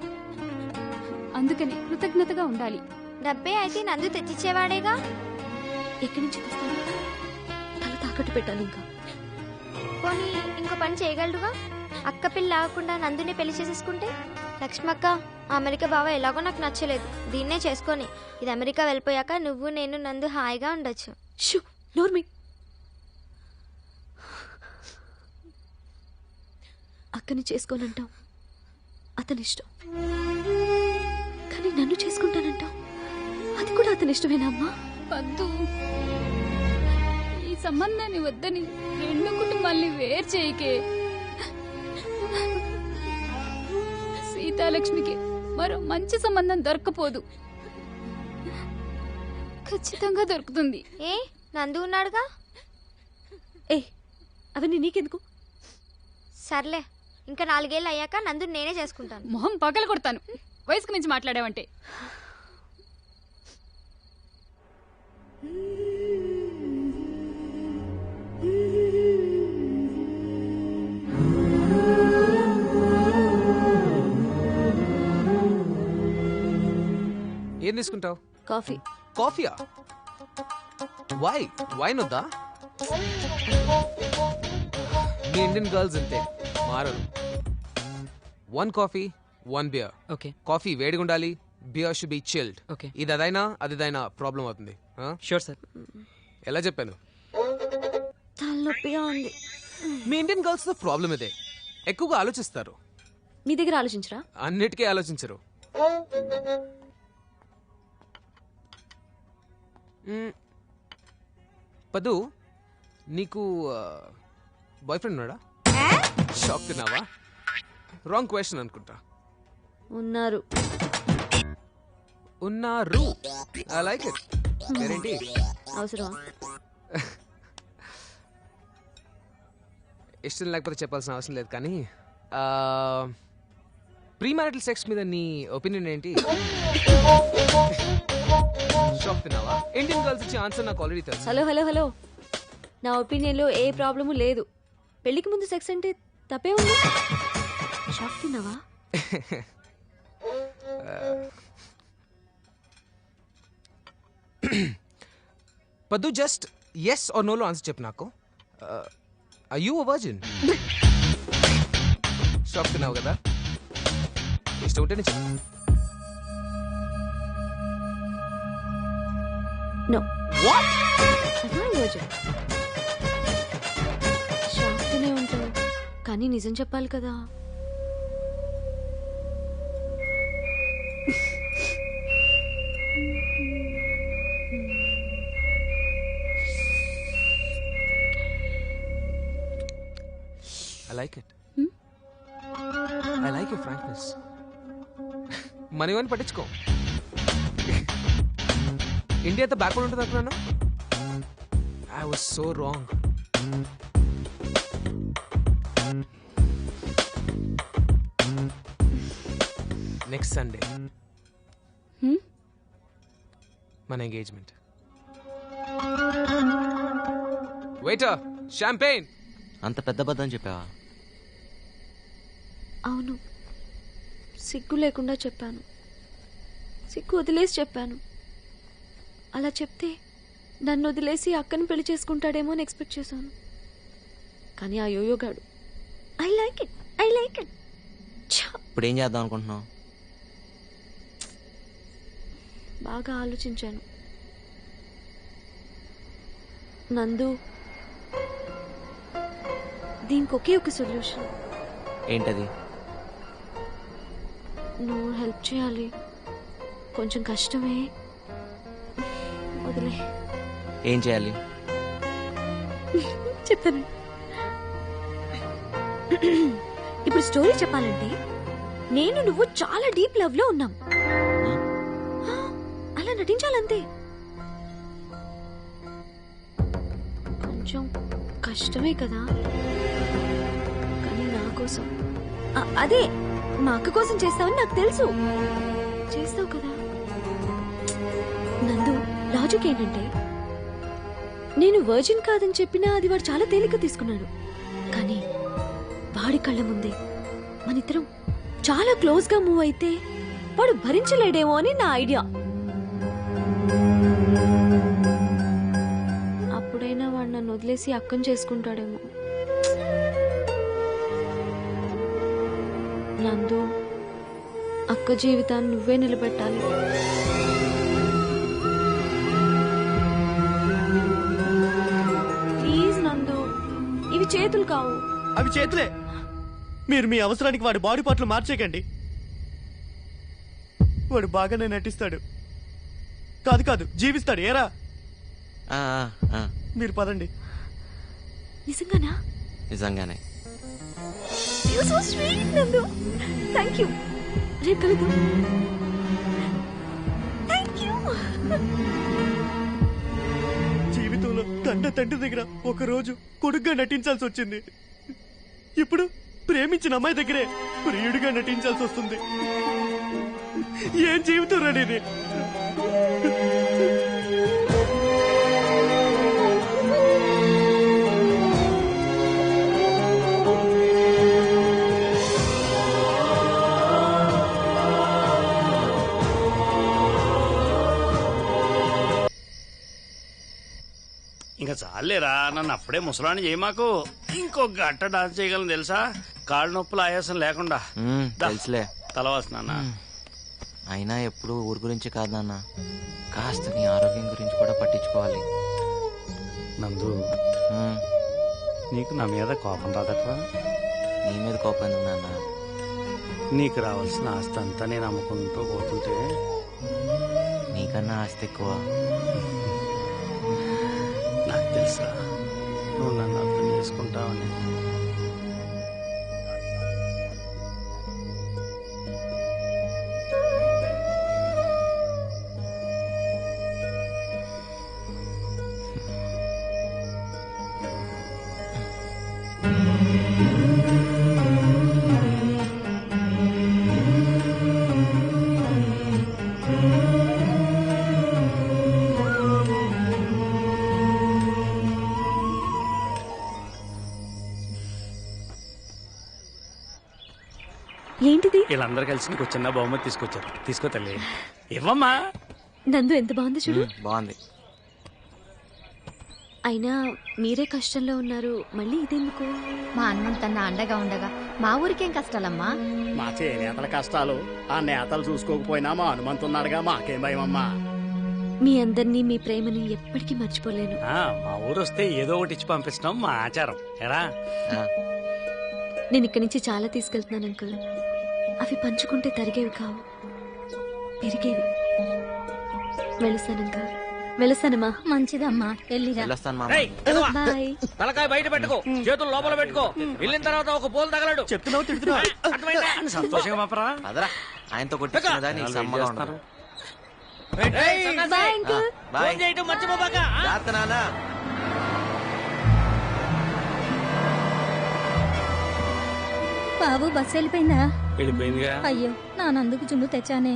అందుకని కృతజ్ఞతగా ఉండాలి. డబ్బే అయితే నందు తెచ్చిచ్చేవాడేగా. ఎక్కడి నుంచి తెస్తాను? తల తాకట్టు పెట్టాలి. ఇంకా పోనీ ఇంకో పని చేయగలడుగా. అక్క పిల్ల ఆగకుండా నందుని పెళ్లి చేసేసుకుంటే. లక్ష్మక్క, అమెరికా బావ ఎలాగో నాకు నచ్చలేదు, దీన్నే చేసుకొని ఇది అమెరికా వెళ్ళిపోయాక నువ్వు నేను నందు హాయిగా ఉండొచ్చు. నోర్మి, అక్కని చేసుకోనంటావు, అతని ఇష్టం. కానీ నన్ను చేసుకుంటానంటావు, అది కూడా అతని ఇష్టమేనా అమ్మా? వద్దు, ఈ సంబంధాన్ని వద్దని రెండు కుటుంబాల్ని వేరు చేయకే. సీతాలక్ష్మికి మరో మంచి సంబంధం దొరకపోదు. ఖచ్చితంగా దొరుకుతుంది. ఏ నందు ఉన్నాడుగా. ఏ అవన్నీ నీకెందుకు? సర్లే, ఇంకా 4 ఏళ్ళు అయ్యాక నందు నేనే చేసుకుంటాను. మొహం పగల కొడతాను వయసుకు మించి మాట్లాడావంటే. ఏం తీసుకుంటావు? కాఫీ. కాఫీయా? వైన్ వద్దా? మీ ఇండియన్ గర్ల్స్ అంతే, మారరు. 1 కాఫీ 1 బియర్. ఓకే. కాఫీ వేడిగా ఉండాలి, beer should be chilled. Okay. ఇది అదైనా అదిదైనా ప్రాబ్లం అవుతుంది. Sure sir. ఎలా చెప్పాను? తలనొప్పిగా ఉంది. మీ ఇండియన్ గర్ల్స్ తో ప్రాబ్లం ఇదే, ఎక్కువగా ఆలోచిస్తారు. మీ దగ్గర ఆలోచించరా? అన్నిటికీ ఆలోచించరు. పదు, నీకు బాయ్ ఫ్రెండ్ ఉన్నాడా? షాక్ తిన్నావా? రాంగ్ క్వశ్చన్ అనుకుంటా. ఉన్నారు. ఉన్నారు. I like it. పేరేంటి? అవసరమా? ఇష్టం లేకపోతే చెప్పాల్సిన అవసరం లేదు, కానీ ప్రీ మ్యారిటల్ సెక్స్ మీద నీ ఒపీనియన్ ఏంటి? షాక్ తిన్నావా? ఇండియన్ గర్ల్స్ ఇచ్చే ఆన్సర్ నాకు ఆల్రెడీ తెలుసు. హలో హలో హలో, నా ఒపీనియన్లో ఏ ప్రాబ్లము లేదు. పెళ్లికి ముందు సెక్స్ అంటే తప్పే ఉంది. షాక్ తిన్నావా? పద్దు, జస్ట్ ఎస్ ఆర్ నోలో ఆన్సర్ చెప్పు నాకు. Are you a virgin? Shock తిన్నావు కదా? ఇష్టం ఉంటేనే చెప్పు. నో. వాట్? షాక్ తినే ఉంటావు, కానీ నిజం చెప్పాలి కదా. I like it. I like your frankness. మనీవని పట్టించుకో. ఇండియాతో బ్యాక్వర్డ్ ఉంటుంది అనుకున్నాను. I was so wrong. Next Sunday. మన ఎంగేజ్మెంట్. Waiter, champagne. అంత పెద్ద బద్దం చెప్పావా? అవును, సిగ్గు లేకుండా చెప్పాను. సిగ్గు వదిలేసి చెప్పాను. అలా చెప్తే నన్ను వదిలేసి అక్కని పెళ్లి చేసుకుంటాడేమో అని ఎక్స్పెక్ట్ చేశాను. కానీ ఆ యోయోగాడు ఐ లైక్ ఇట్. ఇప్పుడు ఏం చేద్దాం అనుకుంటున్నావు? బాగా ఆలోచించాను. నందు, దీనికి ఒకే ఒక సొల్యూషన్. ఏంటది? నువ్వు హెల్ప్ చేయాలి. కొంచెం కష్టమే, వదిలే. ఏం చేయాలి? చెప్తాను. ఇప్పుడు స్టోరీ చెప్పాలంటే నేను నువ్వు చాలా డీప్ లవ్ లో ఉన్నాం. అలా నటించాలంతే. కొంచెం కష్టమే కదా, కానీ నా కోసం, అదే మా అక్క కోసం చేస్తావని నాకు తెలుసు. చేస్తావు కదా. నందు, లాజిక్ ఏంటంటే నేను వర్జిన్ కాదని చెప్పినా అది వాడు చాలా తేలిక తీసుకున్నాడు. కానీ వాడి కళ్ళ ముందే మనిద్దరం చాలా క్లోజ్ గా మూవ్ అయితే వాడు భరించలేడేమో అని నా ఐడియా. అప్పుడైనా వాడు నన్ను వదిలేసి అక్కని చేసుకుంటాడేమో. నందు, అక్క జీవితాన్ని నువ్వే నిలబెట్టాలి. ప్లీజ్ నందు, ఇవి చేతులు కావు. అవి చేతులే. మీరు మీ అవసరానికి వాడి బాడీ పార్ట్లు మార్చేయకండి. వాడు బాగానే నటిస్తాడు. కాదు జీవిస్తాడు. ఏరా, మీరు పదండి. నిజంగానా? నిజంగానే. You're so sweet, Nandu. Thank you. రేపు కలుద్దాం. Thank you. జీవితంలో తండ్రి దగ్గర ఒక రోజు కొడుగ్గా నటించాల్సి వచ్చింది. ఇప్పుడు ప్రేమించిన అమ్మాయి దగ్గరే ప్రియుడిగా నటించాల్సి వస్తుంది. ఏం జీవితం రండి. ఇంకా చాలేరా, నన్ను అప్పుడే ముసలాన్ని చేయమాకు. ఇంకో గట్ట డాన్స్ చేయగలను తెలుసా, కాళ్ళు నొప్పులు ఆయాసం లేకుండా. తెలుసులే. తలవాసు నాన్న. అయినా ఎప్పుడు ఊరి గురించి కాదు నాన్న, కాస్త నీ ఆరోగ్యం గురించి కూడా పట్టించుకోవాలి. నందు, నీకు నా మీద కోపం రాదట్రా? నీ మీద కోపం ఎందుకు నాన్న? నీకు రావాల్సిన ఆస్తి అంతా నేను అమ్ముకుంటూ పోతుంటే నీకన్నా ఆస్తి ఎక్కువ. నాకు తెలుసా నువ్వు నన్ను అర్థం చేసుకుంటావని. ఏంటిది? వీళ్ళందరూ కలిసి నీకు చిన్న బహుమతి తీసుకొచ్చారు. తీసుకో తల్లి. ఇవ్వమ్మా. నందు ఎంత బాగుంది చూడు. బాగుంది. అయినా మీరే కష్టంలో ఉన్నారు, మళ్ళీ ఇదెందుకు? మా హనుమంతన్న అండగా ఉండగా మా ఊరికేం కష్టాలమ్మా. మా చేనేతల కష్టాలు ఆ నేతలు చూసుకోకపోయినా మా హనుమంతున్నాడుగా, మాకేం భయమమ్మా. మీ అందరినీ, మీ ప్రేమని ఎప్పటికీ మర్చిపోలేను. మా ఊరు వస్తే ఏదో ఒకటి ఇచ్చి పంపించడం మా ఆచారం. ఎరా, నేను ఇక్కడి నుంచి చాలా తీసుకెళ్తున్నాను అంకుల్. అవి పంచుకుంటే తరిగేవి కావు, పెరిగేవి. వెళుస్తాను అంకుల్. వెళుస్తానమ్మా. మంచిదమ్మా, వెళ్ళిరా. బాయ్. తలకాయ బయట పెట్టుకో, చేతులు లోపల పెట్టుకో. వెళ్ళిన తర్వాత ఒక పోలు తగలడు. చెప్తున్నావు, తిడుతున్నావు. సంతోషంగా మాపరా. అదరా, ఆయనతో కొట్టించుకున్నదా నీకు సమ్మగా ఉండదు. Bye uncle. బాయ్. చేయటం మర్చిపోబాక. జాగ్రత్త నాన్న. బాబు బస్సు వెళ్ళిపోయిందా? వెళ్ళిపోయిందిగా. అయ్యో నానందుకు జున్ను తెచ్చానే.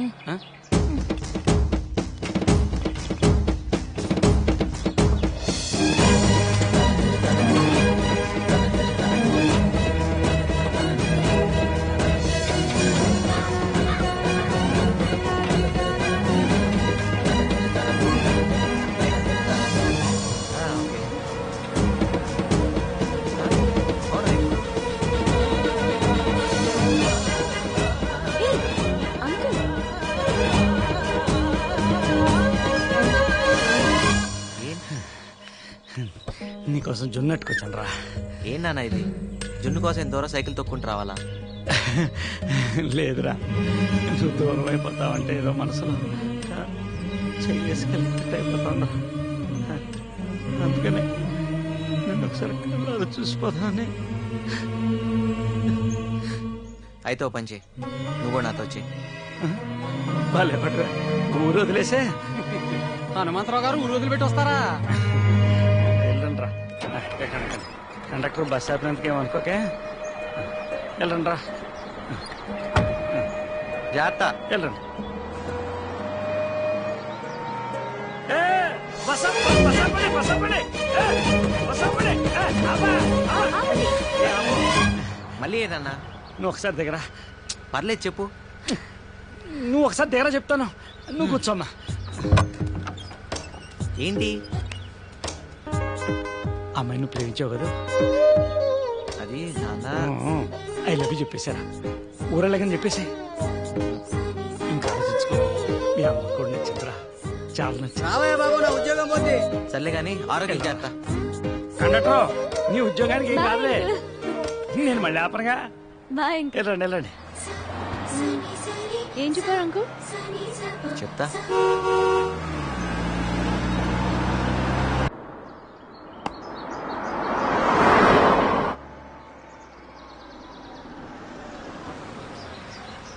నీకోసం జున్ను అట్టుకొచ్చాను రా. ఏం నాన్న ఇది? జున్ను కోసం ఎంత దూరం సైకిల్ తొక్కుంటూ రావాలా? లేదురా, నువ్వు దూరం అయిపోతావంటే ఏదో మనసులో అయిపోతాను. అందుకనే నన్ను ఒకసారి కళ్ళలో చూసిపోతామని. అయితే ఓ పని చేయి, నువ్వు కూడా నాతో వచ్చి. బాలేపడరా, ఊరు వదిలేసే. హనుమంతరావు గారు ఊరు వదిలిపెట్టి వస్తారా? వెళ్ళండి రా. కండక్టర్ బస్ ఆపినందుకు ఏమనుకోకే. వెళ్ళండి రా. జాగ్రత్త. వెళ్ళండి. మళ్ళీ ఏదన్నా? నువ్వు ఒకసారి దగ్గర. పర్లేదు చెప్పు. నువ్వు ఒకసారి దగ్గర చెప్తాను, నువ్వు కూర్చోమ్మా. ఏంటి? అమ్మాయి నువ్వు ప్రేమించావు కదా, అది నాన్న. ఐ లవ్ యూ చెప్పేశారా? ఊరెళ్ళగని చెప్పేసి ఇంకా ఆలోచించుకో. మీ అమ్మ కూడా నచ్చిందిరా, చాలా నచ్చింది. బాబు నా ఉద్యోగం పోతే. సర్లే కానీ ఆరోగ్యం చేస్తా. కండక్టర్ నీ ఉద్యోగానికి ఏం కాదులే, నేను మళ్ళీ ఆపనగా. బాయ్. వెళ్ళండి వెళ్ళండి. ఏం చెప్పారు అంకుల్? చెప్తా.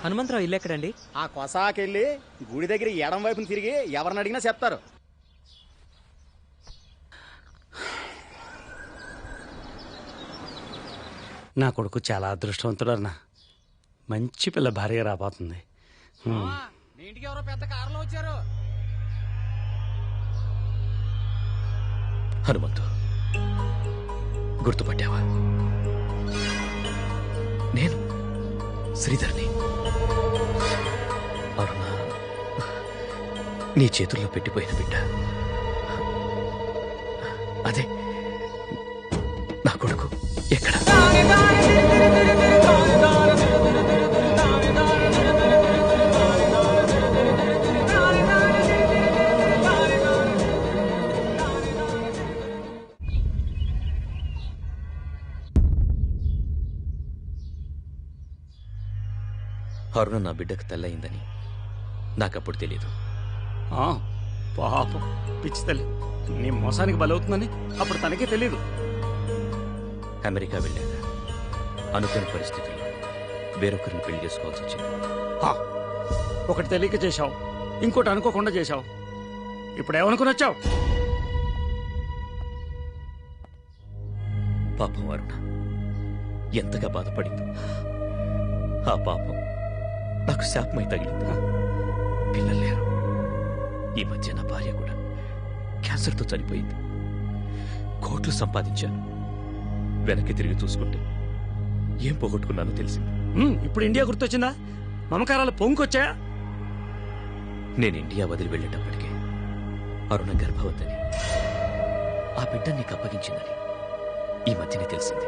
హనుమంతరావు ఇల్లు ఎక్కడండి? ఆ కొసాకెళ్ళి గుడి దగ్గర ఎడం వైపున తిరిగి ఎవరిని అడిగినా చెప్తారు. నా కొడుకు చాలా అదృష్టవంతుడు అన్న. మంచి పిల్ల భార్య రాబోతుంది. ఇంటికి ఎవరో పెద్ద కారులో వచ్చారు. హనుమంతు, గుర్తుపట్టావా? నేను శ్రీధర్ని. అరుణ నీ చేతుల్లో పెట్టిపోయిన బిడ్డ అదే నా కొడుకు. ఎక్కడ? అరుణ నా బిడ్డకు తల్లయిందని నాకప్పుడు తెలియదు. పాపం పిచ్చి తల్లి, నీ మోసానికి బలవుతుందని అప్పుడు తనకే తెలియదు. అమెరికా వెళ్ళాక అనుకోని పరిస్థితుల్లో వేరొకరిని పెళ్లి చేసుకోవాల్సి వచ్చింది. ఒకటి తెలియక చేశావు, ఇంకోటి అనుకోకుండా చేశావు. ఇప్పుడు ఏమనుకుని వచ్చావు? పాపం అరుణ ఎంతగా బాధపడిందో. ఆ పాపం నాకు శాపమై తగిలింది. పిల్లలు లేరు. ఈ మధ్య నా భార్య కూడా క్యాన్సర్తో చనిపోయింది. కోట్లు సంపాదించాను. వెనక్కి తిరిగి చూసుకుంటే ఏం పోగొట్టుకున్నానో తెలిసింది. ఇప్పుడు ఇండియా గుర్తొచ్చిందా? మమకారాలు పొంగుకొచ్చాయా? నేను ఇండియా వదిలి వెళ్ళేటప్పటికే అరుణ గర్భవతిని, ఆ బిడ్డ నీకు అప్పగించిందని ఈ మధ్యనే తెలిసింది.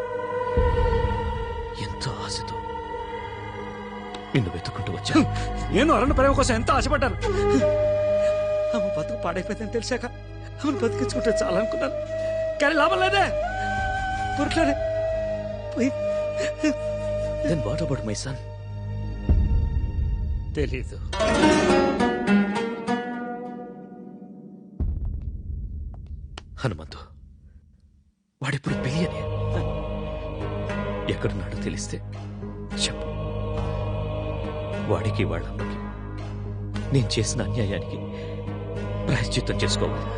ఎంతో ఆశతో నిన్ను వెతుక్కుంటూ వచ్చా. నేను అరుణ ప్రేమ కోసం ఎంత ఆశపడ్డాను. ఆమె బతుకు పాడైపోయిందని తెలిసాక ఆమెను బతికించుకుంటే చాలా అనుకున్నాను. కానీ లాభం లేదే. పురుట్లోనే Then what about my son? తెలీదు. హనుమంతు వాడిప్పుడు బిలియనే. ఎక్కడున్నాడో తెలిస్తే చెప్పు. వాడికి వాళ్ళమ్మకి నేను చేసిన అన్యాయానికి ప్రాయశ్చిత్తం చేసుకోవాలి.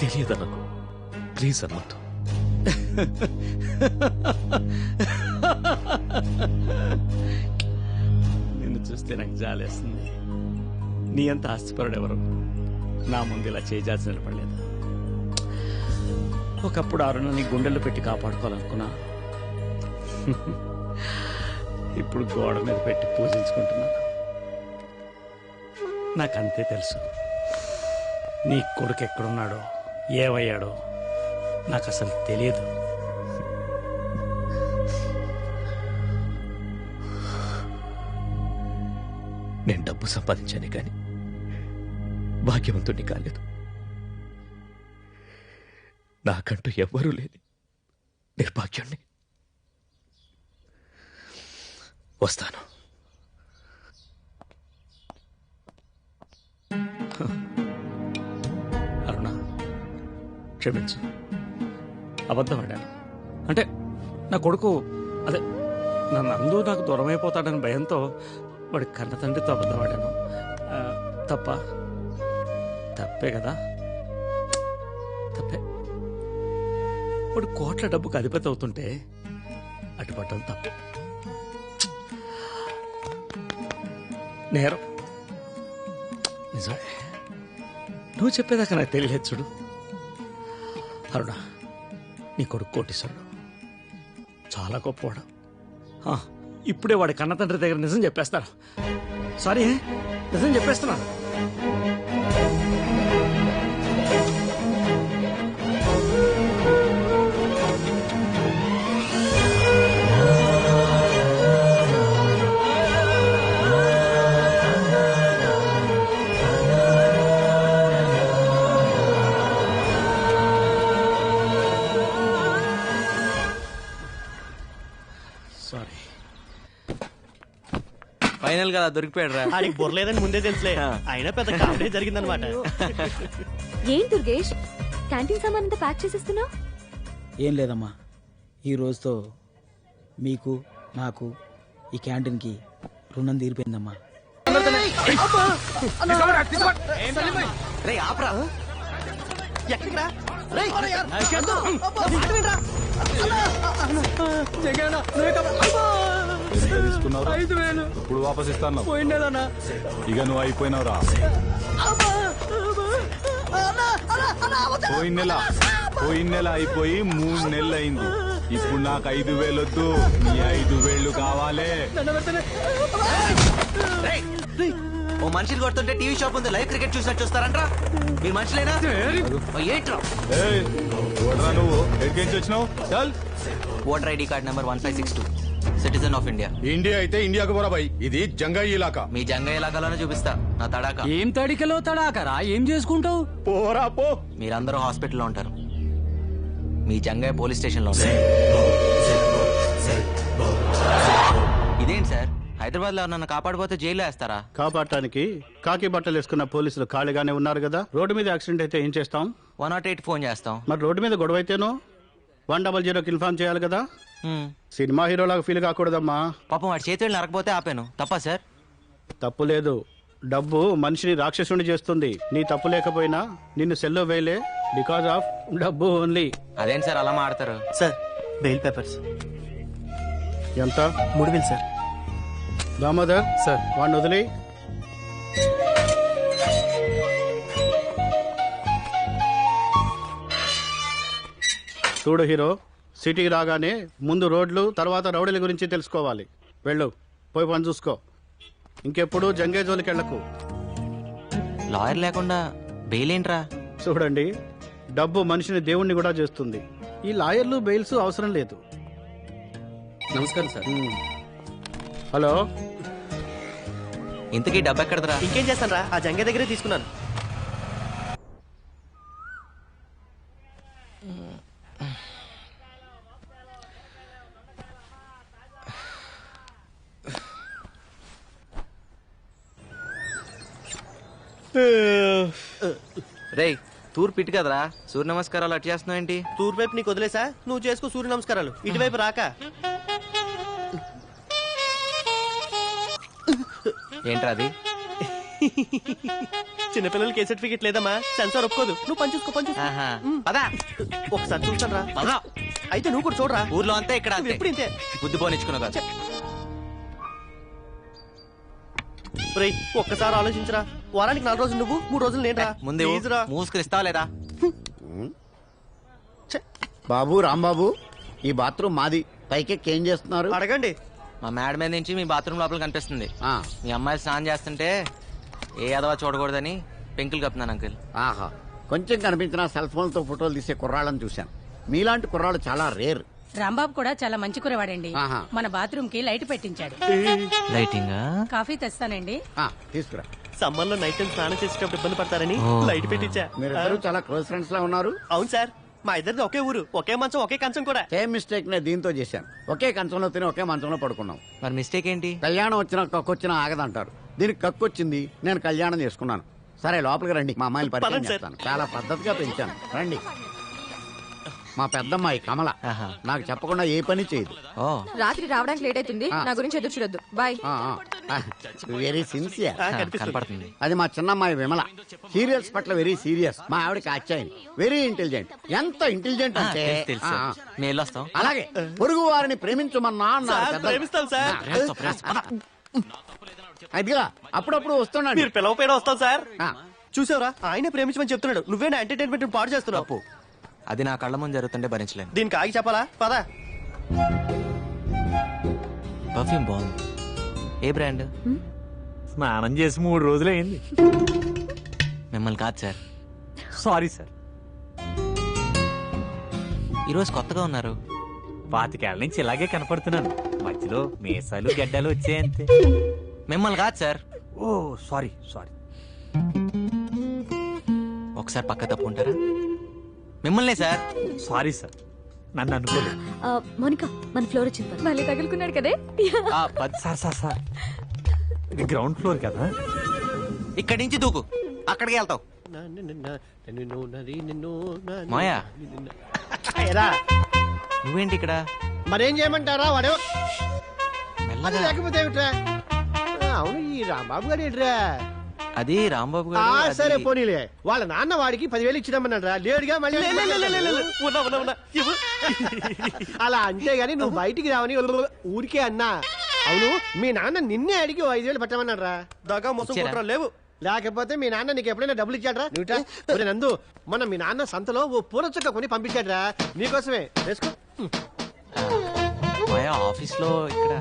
తెలియదా నాకు? ప్లీజ్ హనుమంతు. నిన్ను చూస్తే నాకు జాలేస్తుంది. నీ అంత ఆస్తిపరుడు ఎవరు నా ముందు ఇలా చేయాల్సి నిలబడలేదు. ఒకప్పుడు అరుణని గుండెల్లో పెట్టి కాపాడుకోవాలనుకున్నా. ఇప్పుడు గోడ మీద పెట్టి పూజించుకుంటున్నాను. నాకంతే తెలుసు నీ కొడుకు ఎక్కడున్నాడో ఏమయ్యాడో నాకు అసలు తెలియదు. నేను డబ్బు సంపాదించానే కానీ భాగ్యవంతుడిని కాలేదు. నాకంటూ ఎవ్వరూ లేని నిర్భాగ్యుణ్ణి. వస్తాను. అరుణ, క్షమించు, అబద్ధం ఆడాను. అంటే నా కొడుకు అదే నన్ను అందు నాకు దూరం అయిపోతాడని భయంతో వాడి కన్న తండ్రితో అబద్ధం ఆడాను. తప్పే కదా, తప్పే. వాడు కోట్ల డబ్బుకు అధిపతి అవుతుంటే అటుపట్టడం తప్పు, నేరం. నిజమే, నువ్వు చెప్పేదాకా నాకు తెలియలేదు. చూడు అరుణ, నీ కొడుకు కోటీశ్వరుడు, చాలా గొప్పవాడు. ఇప్పుడే వాడి కన్న తండ్రి దగ్గర నిజం చెప్పేస్తాను. సారీ, నిజం చెప్పేస్తున్నాను. ఫైనల్ గా దొరికిపోయాడు రా. ఆడికి బొరలేదని ముందే తెలుసులే, అయినా పెద్ద కామెడీ జరిగిందనమాట. ఏం దుర్గేష్, క్యాంటీన్ సామాన్ అంతా ప్యాక్ చేసేస్తున్నావు? ఏం లేదమ్మా, ఈ రోజుతో మీకు నాకు ఈ క్యాంటీన్కి రుణం తీరిపోయిందమ్మా. ఇప్పుడు వాపస్ ఇస్తాను. ఇక నువ్వు అయిపోయినావురా. పోయిన నెల అయిపోయి 3 నెలలు అయింది. ఇప్పుడు నాకు 5,000 వద్దు, నీ 5,000 కావాలి. ఓ మనుషులు కొడుతుంటే టీవీ షాప్ ఉంది, లైవ్ క్రికెట్ చూసినట్టు చూస్తారంట్రా. మీరు మనుషులేనా? ఏంట్రా నువ్వు ఎక్కడికి వచ్చినావు? చల్. Voter ID card number 1562, citizen of India. India అయితే ఇండియాకు పోరా భాయ్, ఇది జంగాయి ఇలాకా. మీ జంగాయి ఇలాకాలోనే చూపిస్తా నా తడాక. ఏం తడికలో తడాకరా? ఏం చేసుకుంటావు? పోరా పో. మీరందరూ హాస్పిటల్లో ఉంటారు, మీ జంగాయి పోలీస్ స్టేషన్ లో ఉంటారు. ఇదేంటి సార్, హైదరాబాద్ లో నన్ను కాపాడిపోతే జైల్లో వేస్తారా? కాపాడటానికి కాకి బట్టలు వేసుకున్న పోలీసులు ఖాళీగానే ఉన్నారు కదా. రోడ్డు మీద యాక్సిడెంట్ అయితే ఏం చేస్తాం? 108 ఫోన్ చేస్తాం. మరి రోడ్డు మీద గొడవ అయితేనో 100కి ఇన్ఫార్మ్ చేయాలి కదా. సినిమా హీరోలాగా ఫీల్ కాకూడదమ్మా. పాపం వాడి చేతులు నరకపోతే ఆపాను, తప్పా సార్? తప్పు లేదు, డబ్బు మనిషిని రాక్షసుని చేస్తుంది. నీ తప్పు లేకపోయినా నిన్ను సెల్లో వేయలే, బికాస్ ఆఫ్ డబ్బు ఓన్లీ. అదేంటి సార్ అలా మాడతారు? సార్ బెయిల్ పేపర్స్ ఎంత? 3,000 సార్. దామోదర్ సార్, వాడిని వదిలి. చూడు హీరో, సిటీకి రాగానే ముందు రోడ్లు, తర్వాత రౌడీల గురించి తెలుసుకోవాలి. వెళ్ళు, పోయి పని చూసుకో. ఇంకెప్పుడు జంగే జోలికి వెళ్ళకు. లాయర్ లేకుండా బెయిల్ ఏంట్రా? చూడండి, డబ్బు మనిషిని దేవుణ్ణి కూడా చేస్తుంది. ఈ లాయర్లు బెయిల్స్ అవసరం లేదు. నమస్కారం సార్. హలో, ఇంతకీ డబ్బు ఎక్కడదరా? ఇంకేం చేస్తాను రా, ఆ జంగే దగ్గరే తీసుకున్నాను. రేయ్, తూర్పు ఇటు కదరా, సూర్య నమస్కారాలు అటు చేస్తున్నావు ఏంటి? తూర్పు వైపు నీకు వదిలేసా, నువ్వు చేసుకో సూర్య నమస్కారాలు. ఇటువైపు రాక. ఏంట్రా అది? చిన్నపిల్లలకి ఏ సర్టిఫికెట్ లేదమ్మా, సెన్సార్ ఒప్పుకోదు. నువ్వు పని చూసుకో, పని చూసుకో. ఒకసారి చూస్తాను రా. అయితే నువ్వు కూడా చూడరా. ఊర్లో అంతే ఇక్కడ అంతే. ఎప్పుడు ఇంతే. బుద్ధి పోనిచ్చుకున్నావు కదా. రేయ్ ఒక్కసారి ఆలోచించరా. వారానికి 4 రోజులు నువ్వు, 3 రోజులు నేనురా. ముందే మూసుకుని ఇస్తావా లేదా? బాబు రాంబాబు, ఈ బాత్రూమ్ మాది. పైకెక్కి ఏం చేస్తున్నారు? అడగండి. మా మేడ మీద నుంచి మీ బాత్రూమ్ లోపల కనిపిస్తుంది. మీ అమ్మాయి స్నానం చేస్తుంటే ఏ అదవా చూడకూడదని పెంకులు కప్పుతున్నాను అంకుల్. ఆహా, కొంచెం కనిపించిన సెల్ ఫోన్ తో ఫోటోలు తీసే కుర్రాళ్ళని చూశాను. మీలాంటి కుర్రాళ్ళు చాలా రేర్. రాంబాబు కూడా చాలా మంచి కురవాడండి. ఆహా. మన బాత్రూమ్ కి లైట్ పెట్టించాడు. లైటింగ్ కాఫీ తెస్తానండి. తీసుకురా. సమ్మర్ లో నైట్ టైం స్నానం చేసేటప్పుడు ఇబ్బంది పడతారని లైట్ పెట్టించా. మీరిద్దరూ చాలా క్లోజ్ ఫ్రెండ్స్ లా ఉన్నారు. అవును సార్, మా ఇద్దరిది ఒకే ఊరు, ఒకే మంచం, ఒకే కంచం కూడా. సేమ్ మిస్టేక్ నే దీంతో చేశాను. ఒకే కంచంలో తిని ఒకే మంచంలో పడుకున్నాం. మరి మిస్టేక్ ఏంటి? కళ్యాణం వచ్చినా కక్కొచ్చినా ఆగదంటారు. దీనికి కక్కొచ్చింది, నేను కళ్యాణం చేసుకున్నాను. సరే లోపలికి రండి, మా అమ్మాయిని పరిచయం చేస్తాను. చాలా పద్ధతిగా పెంచాను. రండి. మా పెద్దమ్మాయి కమల. నాకు చెప్పకుండా ఏ పని చేయదు. రాత్రి రావడానికి లేట్ అవుతుంది, నా గురించి ఎదురు చూడొద్దు. బాయ్. Very sincere. కనపడుతుంది. అది మా చిన్నమ్మాయి విమల. సీరియల్స్ పట్ల వెరీ సీరియస్. మా ఆవిడకి అచ్చాయని వెరీ ఇంటెలిజెంట్. ఎంత ఇంటెలిజెంట్ అంటే అలాగే పొరుగు వారిని ప్రేమించమన్నా అదిగా అప్పుడప్పుడు వస్తున్నాడు. మీరు పిలవపోయినా వస్తాం సార్. చూసావరా, ఆయన ప్రేమించమని చెప్తున్నాడు, నువ్వే నా ఎంటర్టైన్మెంట్ పాడు చేస్తున్నావు. అది నా కళ్ళ ముందు జరుగుతుంటే భరించలేను. దీనికి ఆగి చెప్పాలా? పదా. పర్ఫ్యూమ్ బాగుంది. ఏ బ్రాండ్? స్నానం చేసి 3 రోజులైంది. మిమ్మల్ని కాదు సార్. Sorry sir. ఈరోజు కొత్తగా ఉన్నారు. 25 ఏళ్ల నుంచి ఇలాగే కనపడుతున్నాను. మధ్యలో మీసాలు గడ్డలు వచ్చాయంతే. మిమ్మల్ని కాదు సార్. ఓ సారీ సారీ. ఒకసారి పక్క తప్పుకుంటారా? మిమ్మల్నే సార్. సారీ సార్, నన్ను అనుకోలేదు. మోనికా, మన ఫ్లోర్ వచ్చింది. మళ్ళీ తగులుకున్నాడు కదే. సార్ ఇది గ్రౌండ్ ఫ్లోర్ కదా. ఇక్కడి నుంచి దూకు, అక్కడికి వెళ్తావు. మాయా, నువ్వేంటి ఇక్కడ? మరేం చేయమంటారా? వాడు మెల్లగా. లేకపోతే ఏమిట్రా? అవును, ఈ రాంబాబు గారు ఏంట్రా? అది రాంబాబు గారు. సరే పోనీలే. వాళ్ళ నాన్న వాడికి 10,000 ఇచ్చినామన్నాడ్రా. లేడుగా మళ్ళీ అలా అంటే గాని నువ్వు బయటికి రావని ఊరికే అన్నా. అవును, మీ నాన్న నిన్నే అడిగి 5,000 పెట్టమన్నాడ్రా. దాకా మొత్తం లేవు. లేకపోతే మీ నాన్న నీకు ఎప్పుడైనా డబ్బులు ఇచ్చాడ్రా? నువ్వు నందు, మొన్న మీ నాన్న సంతలో ఓ పూల చుక్క కొని పంపించాడ్రా నీకోసమే. వేసుకో. మాయా, ఆఫీస్ లో ఇక్కడ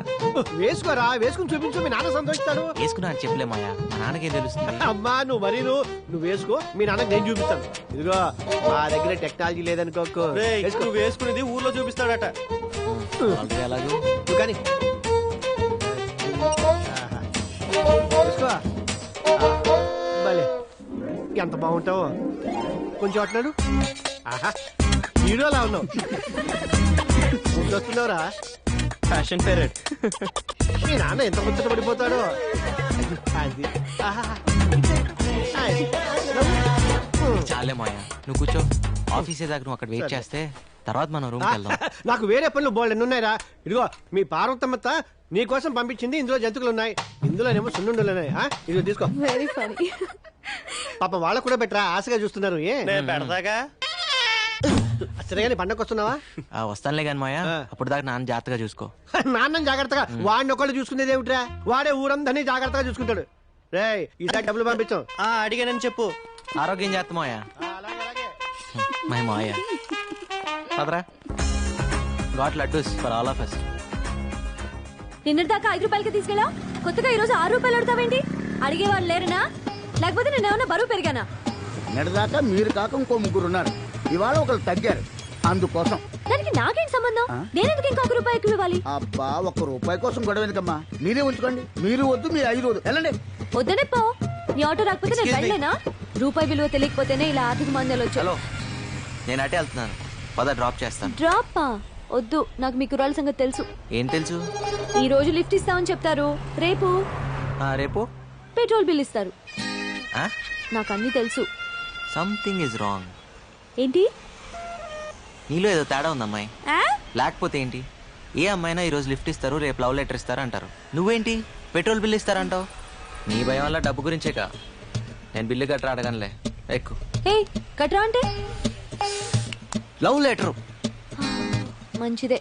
వేసుకోరా, వేసుకుని చూపించు, మీ నాన్న సంతోషిస్తాడు. వేసుకున్నా అని చెప్పలే మాయా, మా నాన్నకేం తెలుస్తుంది? అమ్మా నువ్వు మరీ నువ్వు వేసుకో, మీ నాన్నకి నేను చూపిస్తాను. ఇదిగో మా దగ్గర టెక్నాలజీ లేదనుకోకు. నువ్వు వేసుకునేది ఊర్లో చూపిస్తాడట. ఎలాగో నువ్వు కానీ వేసుకో. భలే, ఎంత బాగుంటావో. కొంచెం అంటున్నాడు. ఆహా, హీరోలా ఉన్నావు. వస్తున్నావురా. Fashion parade. మీ నాన్న ఎంత ముచ్చట పడిపోతాడో. అది చాలే మాయా, నువ్వు కూర్చో. ఆఫీసే దగ్గర నువ్వు అక్కడ వెయిట్ చేస్తే తర్వాత మనం రూమ్కి వెళ్దాం. నాకు వేరే పనులు బోల్డ్ ఎన్ని ఉన్నాయిరా. ఇదిగో మీ పార్వతమ్మత్త నీకోసం పంపించింది. ఇందులో జంతువులు ఉన్నాయి, ఇందులోనేమో సున్నుండలు ఉన్నాయి. ఇదిగో తీసుకో. Very funny. పాప వాళ్ళకు కూడా పెట్టరా, ఆశగా చూస్తున్నారు. పెడతాగా. సరే కానీ పండగ వస్తున్నావా? వస్తానులే కానీ మాయా, అప్పుడు దాకా నాన్న జాగ్రత్తగా చూసుకో. నాన్న జాగ్రత్తగా? వాడిని ఒకళ్ళు చూసుకునేది ఏమిట్రా? వాడే ఊరందరినీ జాగ్రత్తగా చూసుకుంటాడు. రే ఈసారి డబ్బులు పంపించాం. అడిగానని చెప్పు. ఆరోగ్యం జాగ్రత్త మాయా. మై మాయా, పదరా. Got laddoos for all of us. నిన్నటిదాకా 5 రూపాయలకి తీసుకెళ్ళా, కొత్తగా ఈరోజు 6 రూపాయలు అడుగుతావేంటి? అడిగేవాళ్ళు లేరనా? లేకపోతే నేను ఏమన్నా బరువు పెరిగానా? నిన్నటిదాకా మీరు కాక ఇంకో 3 ఉన్నారు. ఇవాళ ఒకరు తగ్గారు, అందుకోసం. దానికి నాకేం సంబంధం? నేనెందుకు ఇంకో 1 రూపాయి ఎక్కువ ఇవ్వాలి? అబ్బా, 1 రూపాయి కోసం గొడవ ఎందుకమ్మా? మీరే ఉంచుకోండి. మీరు వద్దు, మీరు 5 వద్దు. వెళ్ళండి. వద్దనే పో. నీ ఆటో రాకపోతే నేను వెళ్ళలేనా? రూపాయి విలువ తెలియకపోతేనే ఇలా ఆర్థిక మందాలు వచ్చాయి. నేను అటే వెళ్తున్నాను, పద డ్రాప్ చేస్తాను. డ్రాపా? వద్దు, నాకు మీ కుర్రాల సంగతి తెలుసు. ఏం తెలుసు? ఈ రోజు లిఫ్ట్ ఇస్తామని చెప్తారు, రేపు పెట్రోల్ బిల్ ఇస్తారు. నాకు అన్ని తెలుసు. Something is wrong. ఏంటి? నీలో ఏదో తేడా ఉంది అమ్మాయి. లేకపోతే ఏంటి? ఏ అమ్మాయినా ఈ రోజు లిఫ్ట్ ఇస్తారు, రేపు లవ్ లెటర్ ఇస్తారు అంటారు. నువ్వేంటి పెట్రోల్ బిల్ ఇస్తారంటావు? నీ భయం వల్ల డబ్బు గురించేకా. నేను బిల్లు కట్టరా అడగనులే, ఎక్కు. కట్రా అంటే లవ్ లెటరు. మంచిదే,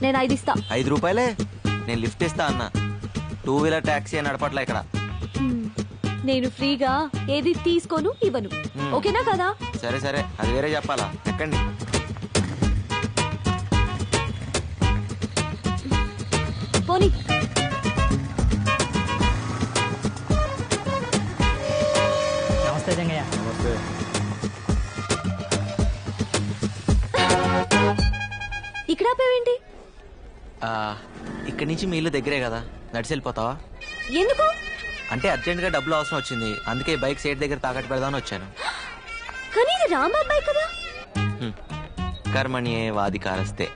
నేను 5 ఇస్తా. 5 రూపాయలే? నేను లిఫ్ట్ ఇస్తా అన్న. 2 వీలర్ టాక్సీ నడపట్లే ఇక్కడ. నేను ఫ్రీగా ఏది తీసుకోను ఇవ్వను, ఓకేనా కదా? సరే సరే, అది వేరే చెప్పాలా. ఎక్కండి. పోనీ. నమస్తే జంగయ్య. నమస్తే. ఇక్కడ ఆపేవేంటి? ఇక్కడి నుంచి మీ ఇల్లు దగ్గరే కదా, నడిచి వెళ్ళిపోతావా? ఎందుకు? అంటే అర్జెంట్గా డబ్బులు అవసరం వచ్చింది, అందుకే బైక్ సైడ్ దగ్గర తాకట్టు పెడదామని వచ్చాను. కానీ ఇది రాంబాబు బైక్ కదా. కర్మణ్యే వాదికారస్తే,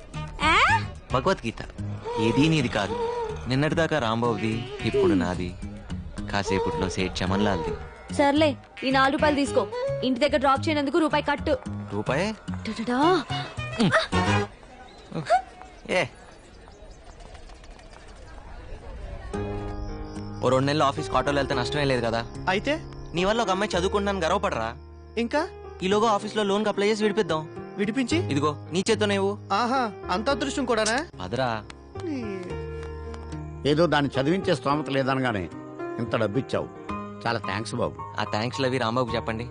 భగవద్గీత. ఏదీ నీది కాదు. నిన్నటిదాకా రాంబాబుది, ఇప్పుడు నాది, కాసేపట్లో సేట్ చమన్లాల్ది. సర్లే, ఈ 4 రూపాయలు తీసుకో. ఇంటి దగ్గర డ్రాప్ చేయనందుకు రూపాయి కట్టు. రూపాయే? టటటా. ఏ ఓ 2 నెలలు ఆఫీస్ ఆటోలో వెళ్తే నష్టమే లేదు కదా. అయితే నీ వల్ల ఒక అమ్మాయి చదువుకుంటున్నాను గర్వపడరా? ఇంకా ఈలోగా ఆఫీస్ లో లోన్ అప్లై చేసి విడిపిద్దాం. విడిపించి ఇదిగో నీ చేత్తో నువ్వు. ఆహా, అంత అదృష్టం కూడానా? అదరా. ఏదో దాన్ని చదివించే స్తోమత లేదనగానే ఇంత డబ్బిచ్చావు, చాలా థ్యాంక్స్ బాబు. ఆ థ్యాంక్స్ లవి రాంబాబుకి చెప్పండి.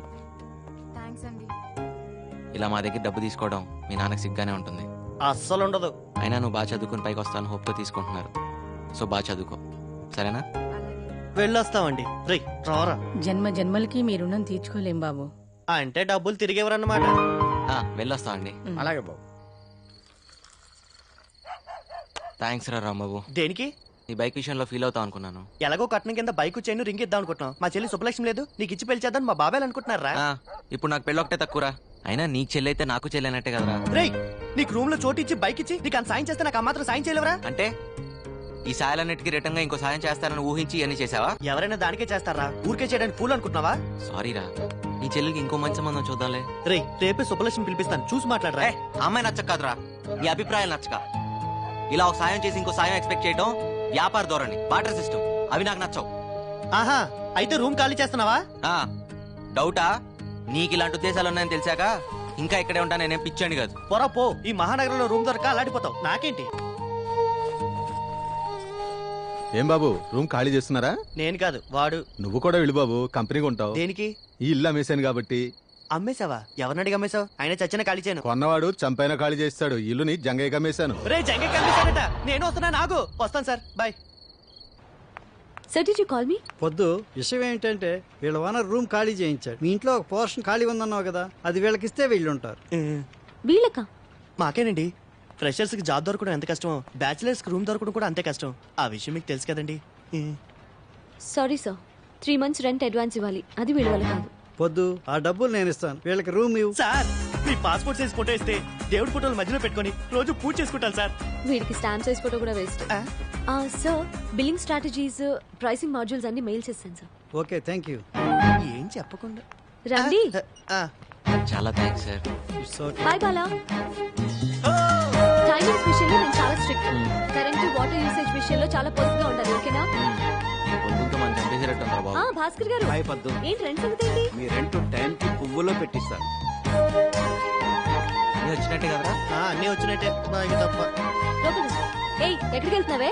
ఇలా మా దగ్గర డబ్బు తీసుకోవడం మీ నాన్నకి సిగ్గానే ఉంటుంది. అస్సలు ఉండదు. అయినా నువ్వు బాగా చదువుకుని పైకి వస్తాను హోప్తో తీసుకుంటున్నారు. సో బాగా చదువుకో, సరేనా? వెళ్ళొస్తామండి. రే రారా. జన్మ జన్మలకి మీ రుణం తీర్చుకోలేం బాబు. అంటే డబ్బులు తిరిగేవరన్నమాట. వెళ్ళొస్తామండి. అలాగే బాబు. థ్యాంక్స్ రా రాంబాబు. దేనికి? నీ బైక్ విషయంలో ఫీల్ అవుతావు అనుకున్నాను. ఎలాగో కట్నం కింద బైక్ చైన్ రింగ్ ఇద్దాం అనుకుంటున్నాం. మా చెల్లి శుభలక్ష్మి లేదు, నీకు ఇచ్చి పెళ్లి చేద్దాం మా బాబాయ్ అనుకుంటున్నారా? ఇప్పుడు నాకు పెళ్ళి ఒకటే తక్కువరా. అయినా నీకు చెల్లి అయితే నాకు చెల్లెనట్టే కదరా. రేయ్, నీకు రూమ్ లో చోటు ఇచ్చి బైక్ ఇచ్చి నీకు అంత సాయం చేస్తే నాకు మాత్రం సాయం చేయలేవరా? అంటే ఈ సాయాలన్నిటికీ రిటర్న్ గా ఇంకో సాయం చేస్తానని ఊహించి ఇవన్నీ చేసావా? ఎవరైనా దానికే చేస్తారా? ఊరికే చేయడానికి పూలు అనుకుంటున్నావా? సారీరా, నీ చెల్లికి ఇంకో మంచి సంబంధం చూద్దాంలే. రేయ్, రేపే శుభలక్ష్మి పిలిపిస్తాను, చూసి మాట్లాడరా. అమ్మాయి నచ్చక కాదురా, నీ అభిప్రాయాలు నచ్చక. ఇలా ఒక సాయం చేసి ఇంకో సాయం ఎక్స్పెక్ట్ చేయడం వ్యాపార ధోరణి, బాటర్ సిస్టమ్, అవి నాకు నచ్చవు. ఆహా, అయితే రూమ్ ఖాళీ చేస్తున్నావా? డౌటా? నీకు ఇలాంటి ఉద్దేశాలు ఉన్నాయని తెలిసాక ఇంకా ఇక్కడే ఉంటా, నేనేం పిచ్చండి కాదు. పొరా పో, ఈ మహానగరంలో రూమ్ దొరక అలాడిపోతావు. నాకేంటి? ఏం బాబు, రూమ్ ఖాళీ చేస్తున్నారా? నేను కాదు, వాడు. నువ్వు కూడా వెళ్ళు బాబు, కంపెనీగా ఉంటావు. దేనికి? ఈ ఇల్లు అమ్మేశాను కాబట్టి. అమ్మేశావా? ఎవరిని అడిగి అమ్మేశావు? ఆయన చచ్చిన ఖాళీ చేయను. కొన్నవాడు చంపైన ఖాళీ చేస్తాడు. ఇల్లుని జంగయ్యకి అమ్మేశాను. రే జంగయ్య కనిపిస్తాడట. నేను వస్తున్నా, నాగు వస్తాను sir, bye. Sir did you call me? పొద్దు విషయం ఏంటంటే వీళ్ళ ఓనర్ రూమ్ ఖాళీ చేయించాడు. మీ ఇంట్లో ఒక పోర్షన్ ఖాళీ ఉందన్నావు కదా, అది వీళ్ళకిస్తే వీళ్ళు ఉంటారు. వీళ్ళకా? మాకేనండి. ఫ్రెషర్స్ కి జాబ్ దొరకడం ఎంత కష్టమో, బ్యాచిలర్స్ కి రూమ్ దొరకడం కూడా అంతే కష్టం. ఆ విషయం మీకు తెలుసు కదండి. Sorry sir, 3 months rent advance ఇవ్వాలి, అది వీళ్ళ వల్ల కాదు. పొద్దు ఆ డబ్బులు నేను ఇస్తాను, వీళ్ళకి రూమ్ ఇవ్వు. సార్, మీ పాస్పోర్ట్ సైజ్ ఫోటో ఇస్తే దేవుడి ఫోటోలు మధ్యలో పెట్టుకొని రోజు పూజ చేసుకుంటాను సార్. వీడికి స్టాంప్ సైజ్ ఫోటో కూడా waste. Sir, billing strategies, pricing modules అన్ని మెయిల్ చేస్తాను సార్. Okay, thank you. ఏం చెప్పకుండా రండి. చాలా thanks sir. Bye Bala. Timings విషయంలో నేను చాలా స్ట్రిక్ట్. కరెంట్ వాటర్ యూసేజ్ విషయంలో చాలా పొదుపుగా ఉండాలి, ఓకేనా? భాస్కర్ గారు, ఏంటి రెంట్ సంగతి ఏంటి? మీ రెంట్ టైం కి పువ్వులో పెట్టిస్తాను. వచ్చినట్టే కదరా? అన్నీ వచ్చినట్టే, బాగా తప్ప. ఏయ్, ఎక్కడికి వెళ్తున్నావే?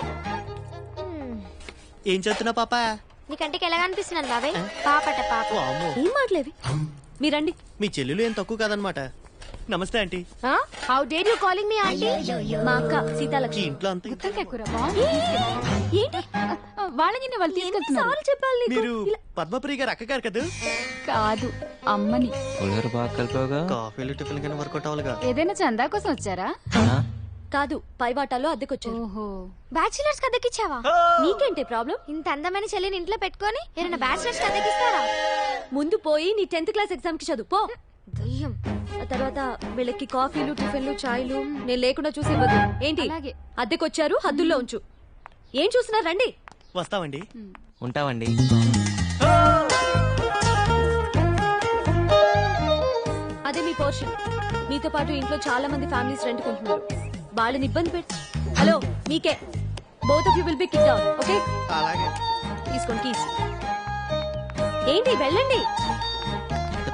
ఏం చేస్తున్నా పాప? నీ కంటికి ఎలా అనిపిస్తున్నాను బాబే? పాపట పాప. ఏం మాటలేవి? మీరండి. మీ చెల్లెలు ఏం తక్కువ కాదనమాట. నమస్తే aunty. How dare you calling me aunty? మా అక్క సీతాలక్ష్మి. ఇంట్లో అంతా ఏంటి వాళ్ళని వాళ్ళు తీసుకెళ్తున్నారు? చెప్పాలి మీరు పద్మప్రియ గారు అక్క గారు కదా? కాదు, అమ్మని. కాఫీలు టిఫిన్ కానీ వర్కౌట్ అవ్వాలిగా. ఏదైనా చందా కోసం వచ్చారా? కాదు, పై వాటాలో అద్దెకొచ్చారు. బ్యాచిలర్స్ కి అద్దెకిచ్చావా? నీకేంటి ప్రాబ్లం? ఇంత అందమైన చెల్లిని ఇంట్లో పెట్టుకొని ఎవరైనా బ్యాచిలర్స్ కి అద్దెకిస్తారా? ముందు పోయి నీ 10th క్లాస్ ఎగ్జామ్ కి చదువు పో. దయ్యం. తర్వాత వీళ్ళకి కాఫీలు టిఫిన్లు చాయ్లు నేను లేకుండా చూసి ఇవ్వదు. ఏంటి అద్దెకొచ్చారు, హద్దుల్లో ఉంచు. ఏం చూసినా రండి. వస్తామండి. ఉంటామండి. అదే మీ పోర్షన్. మీతో పాటు ఇంట్లో చాలా మంది ఫ్యామిలీస్ రెంట్ కొంటున్నారు, వాళ్ళని ఇబ్బంది పెట్టి. హలో, మీకే. Both of you will be kicked out, okay? అలాగే. తీసుకోండి కీస్. ఏంటి, వెళ్ళండి.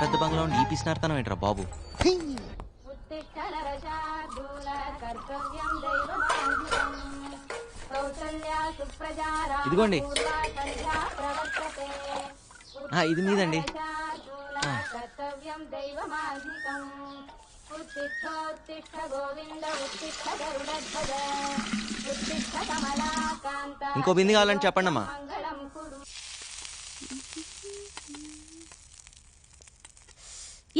పెద్ద బంగ్లా ఉండి ఈ పిసినార్తనం ఏంట్రా బాబు? ఇదిగోండి. ఇది మీదండి. ఇంకో బింది కావాలని చెప్పండి అమ్మా.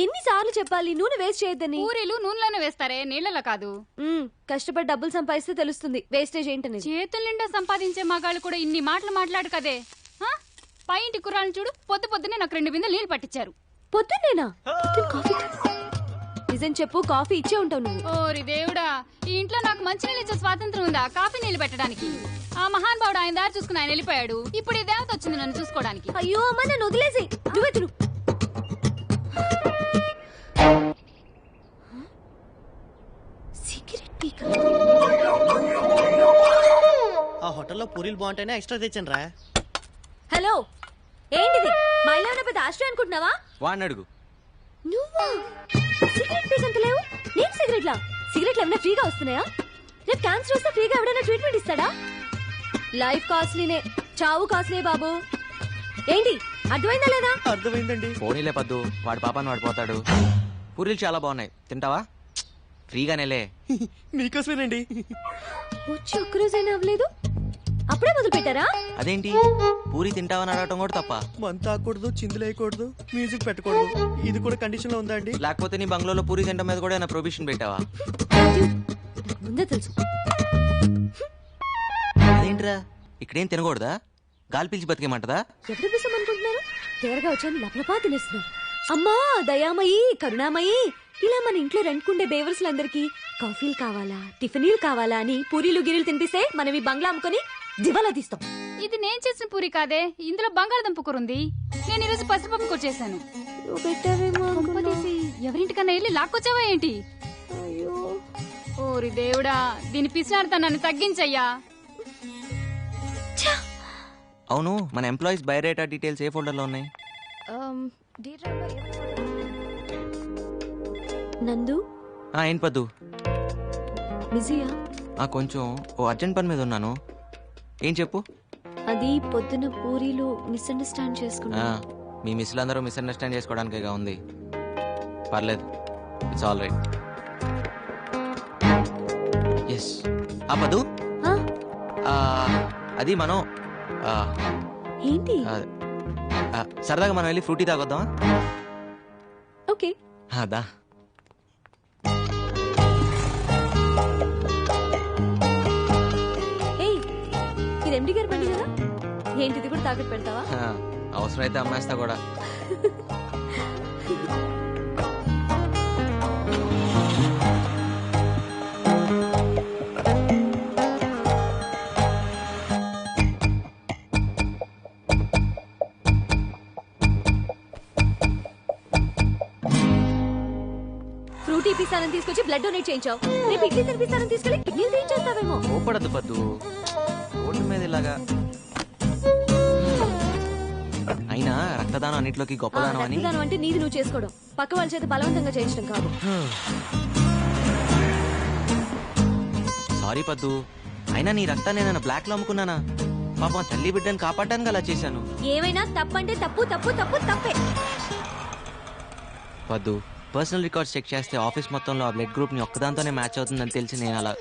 ఎన్నిసార్లు చెప్పాలి నూనె వేస్ట్ చేయొద్దని? పూరీలు నూనెలోనే వేస్తారే, నీళ్ళలో కాదు. కష్టపడి డబ్బులు సంపాదిస్తే తెలుస్తుంది వేస్టేజ్ ఏంటనేది. చేతుల నిండా సంపాదించే మగాళ్ళు కూడా ఇన్ని మాటలు మాట్లాడు కదే. పై ఇంటి కుర్రాలను చూడు, పొద్దునే నాకు 2 బిందెలు నీళ్లు పట్టించారు. పొద్దున్నేనా? నిజం చెప్పు, కాఫీ ఇచ్చే ఉంటావు నువ్వు. ఓరి దేవుడా, ఈ ఇంట్లో నాకు మంచి నీళ్ళు ఇచ్చే స్వాతంత్రం ఉందా కాఫీ నీళ్లు పెట్టడానికి? ఆ మహానుభావుడు ఆయన దారి చూసుకుని ఆయన వెళ్ళిపోయాడు. ఇప్పుడు ఈ దేవత వచ్చింది నన్ను చూసుకోవడానికి. అయ్యో అమ్మ, నన్ను వదిలేసి నువ్వే తిను. ఆ హోటల్లో పూరీలు బాగుంటేనే ఎక్స్ట్రా తెచ్చాను రా. హలో, ఏంటిది? మా ఇల్లు ఏమైనా పెద్ద ఆశ్రయం అనుకుంటున్నావా? వాడిని అడుగు. నువ్వా? సిగరెట్ పీకంత లేవు. నేను సిగరెట్లా? సిగరెట్లు ఏమైనా ఫ్రీగా వస్తున్నాయా? రేపు క్యాన్సర్ వస్తే ఫ్రీగా ఎవడైనా ట్రీట్మెంట్ ఇస్తాడా? లైఫ్ కాస్ట్లీనే, చావు కాస్ట్లీ బాబు. ఏంటి అర్థమైందా లేదా? అర్థమైందండి. పోనీలే పద్దు, వాడి పాపాన్ని వాడు పోతాడు. పూరీలు చాలా బాగున్నాయి, తింటావా? ఫ్రీగానేలే. మీకోసమేనండి. వచ్చి ఒక్కరోజైనా అవ్వలేదు, అప్పుడే మొదలు పెట్టారా? అదేంటి పూరి తింటావని అడగటం కూడా తప్ప? మంత ఆకూడదు, చిందులేయకూడదు, మ్యూజిక్ పెట్టకూడదు, ఇది కూడా కండిషన్ లో ఉందా అండి? లేకపోతే నీ బంగ్లాలో పూరి తింటం మీద కూడా ఏమైనా ప్రొవిషన్ పెట్టావా? ముందే తెలుసు. అదేంట్రా, ఇక్కడేం తినకూడదా? గాలి పీల్చి బతికేమంటదా? ఎప్పుడు పిసం అనుకుంటున్నారు? తేరగా వచ్చాను, లపలపా తినేస్తున్నారు. అమ్మా దయామయి, కరుణామయి, ఇలా మన ఇంట్లో రెంట్కుండే బేవర్స్లందరికీ కాఫీలు కావాలా, టిఫినీలు కావాలా అని పూరీలు గిరీలు తినిపిస్తే మనం ఈ బంగ్లా అమ్ముకొని దివాలా తీస్తాం. ఇది నేను చేసిన పూరి కాదే, ఇందులో బంగాళదుంప కూర ఉంది. నేను ఈరోజు పసిపప్పు కూర చేశాను. ఎవరింటికన్నా వెళ్ళి లాక్కొచ్చావా ఏంటి? ఓరి దేవుడా, దీని పిసినారుతనాన్ని తగ్గించయ్యా. అవును, మన ఎంప్లాయీస్ బయోడేటా డీటెయిల్స్ ఏ ఫోల్డర్లో ఉన్నాయి? నందు. ఏంటి పద్దు? బిజీయా? కొంచెం ఓ అర్జెంట్ పని మీద ఉన్నాను. ఏం చెప్పు. అది పొద్దున పూరీలు మిస్అండర్స్టాండ్ చేసుకున్నా. మీ మిస్లందరూ మిస్అండర్స్టాండ్ చేసుకోవడానికేగా ఉంది. పర్లేదు, ఇట్స్ ఆల్ రైట్. ఎస్. పద్దు, అది మనం ఏంటి సరదాగా మనం వెళ్ళి ఫ్రూటీ తాగొద్దామా? ఓకే. అదా ఇది ఎండి గారి బండి కదా, ఏంటిది కూడా తాకట్టు పెడతావా? అవసరమైతే అమ్మేస్తా కూడా. ఫ్రూటీ పిస్తానని తీసుకొచ్చి బ్లడ్ డొనేట్ చేయించావు. రేపు ఇడ్లీ తినిపిస్తానని తీసుకెళ్ళి కిడ్నీలు తీయించేస్తావేమో. ఓపడద్దు పద్దు, ఓటు మీద ఇలాగా. అయినా రక్తదానం అన్నిట్లోకి గొప్పదానం అని. రక్తదానం అంటే నీది నువ్వు చేసుకోవడం, పక్క వాళ్ళ చేత బలవంతంగా చేయించడం కాదు. సారీ పద్దు, అయినా నీ రక్తాన్ని నేను బ్లాక్ లో అమ్ముకున్నానా? పాపం తల్లి బిడ్డని కాపాడడానికి అలా చేశాను. ఏమైనా తప్పంటే తప్పు తప్పు తప్పు తప్పే. పద్దు, పర్సనల్ రికార్డ్స్ చెక్ చేస్తే ఆఫీస్ మొత్తంలో ఆ బ్లడ్ గ్రూప్ ని ఒక్కదాంతోనే మ్యాచ్ అవుతుందని తెలిసి నేను అలా.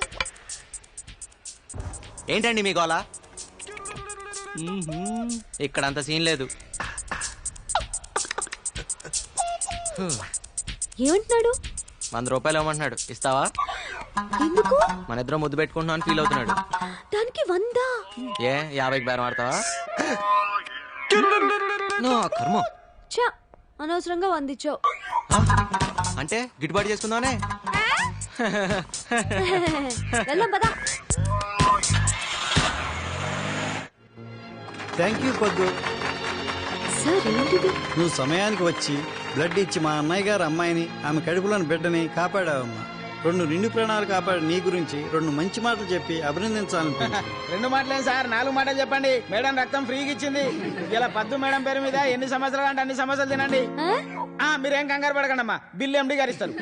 ఏంటండి మీకు అలా? ఇక్కడ అంత సీన్ లేదు. ఏమంటున్నాడు? 100 రూపాయలు ఇవ్వమంటున్నాడు, ఇస్తావా? ఎందుకు? మన ఇద్దరం ముద్దు పెట్టుకుంటున్నాం అని ఫీల్ అవుతున్నాడు. దానికి 100? 50కి బేరం ఆడతావా? కర్మ. చా, అనవసరంగా 100 ఇచ్చావు. అంటే గిట్టుబాటు చేసుకుందామనే. వెళ్దాం పదా. థ్యాంక్ యూ పద్దు. సార్ ఏంటిది? నువ్వు సమయానికి వచ్చి బ్లడ్ ఇచ్చి మా అన్నయ్య గారు అమ్మాయిని, ఆమె కడుపులోని బిడ్డని కాపాడావమ్మా. 2 నిండు ప్రాణాలు కాపాడి నీ గురించి 2 మంచి మాటలు చెప్పి అభినందించాలనుకుంటున్నా. 2 మాటలేం సార్, 4 మాటలు చెప్పండి. మేడం రక్తం ఫ్రీగా ఇచ్చింది. ఇలా పద్దు మేడం పేరు మీద ఎన్ని సంవత్సరాలు అంటే అన్ని సంవత్సరాలు తినండి. మీరేం కంగారు పడకండి అమ్మా, బిల్లు ఎండి గారు ఇస్తారు.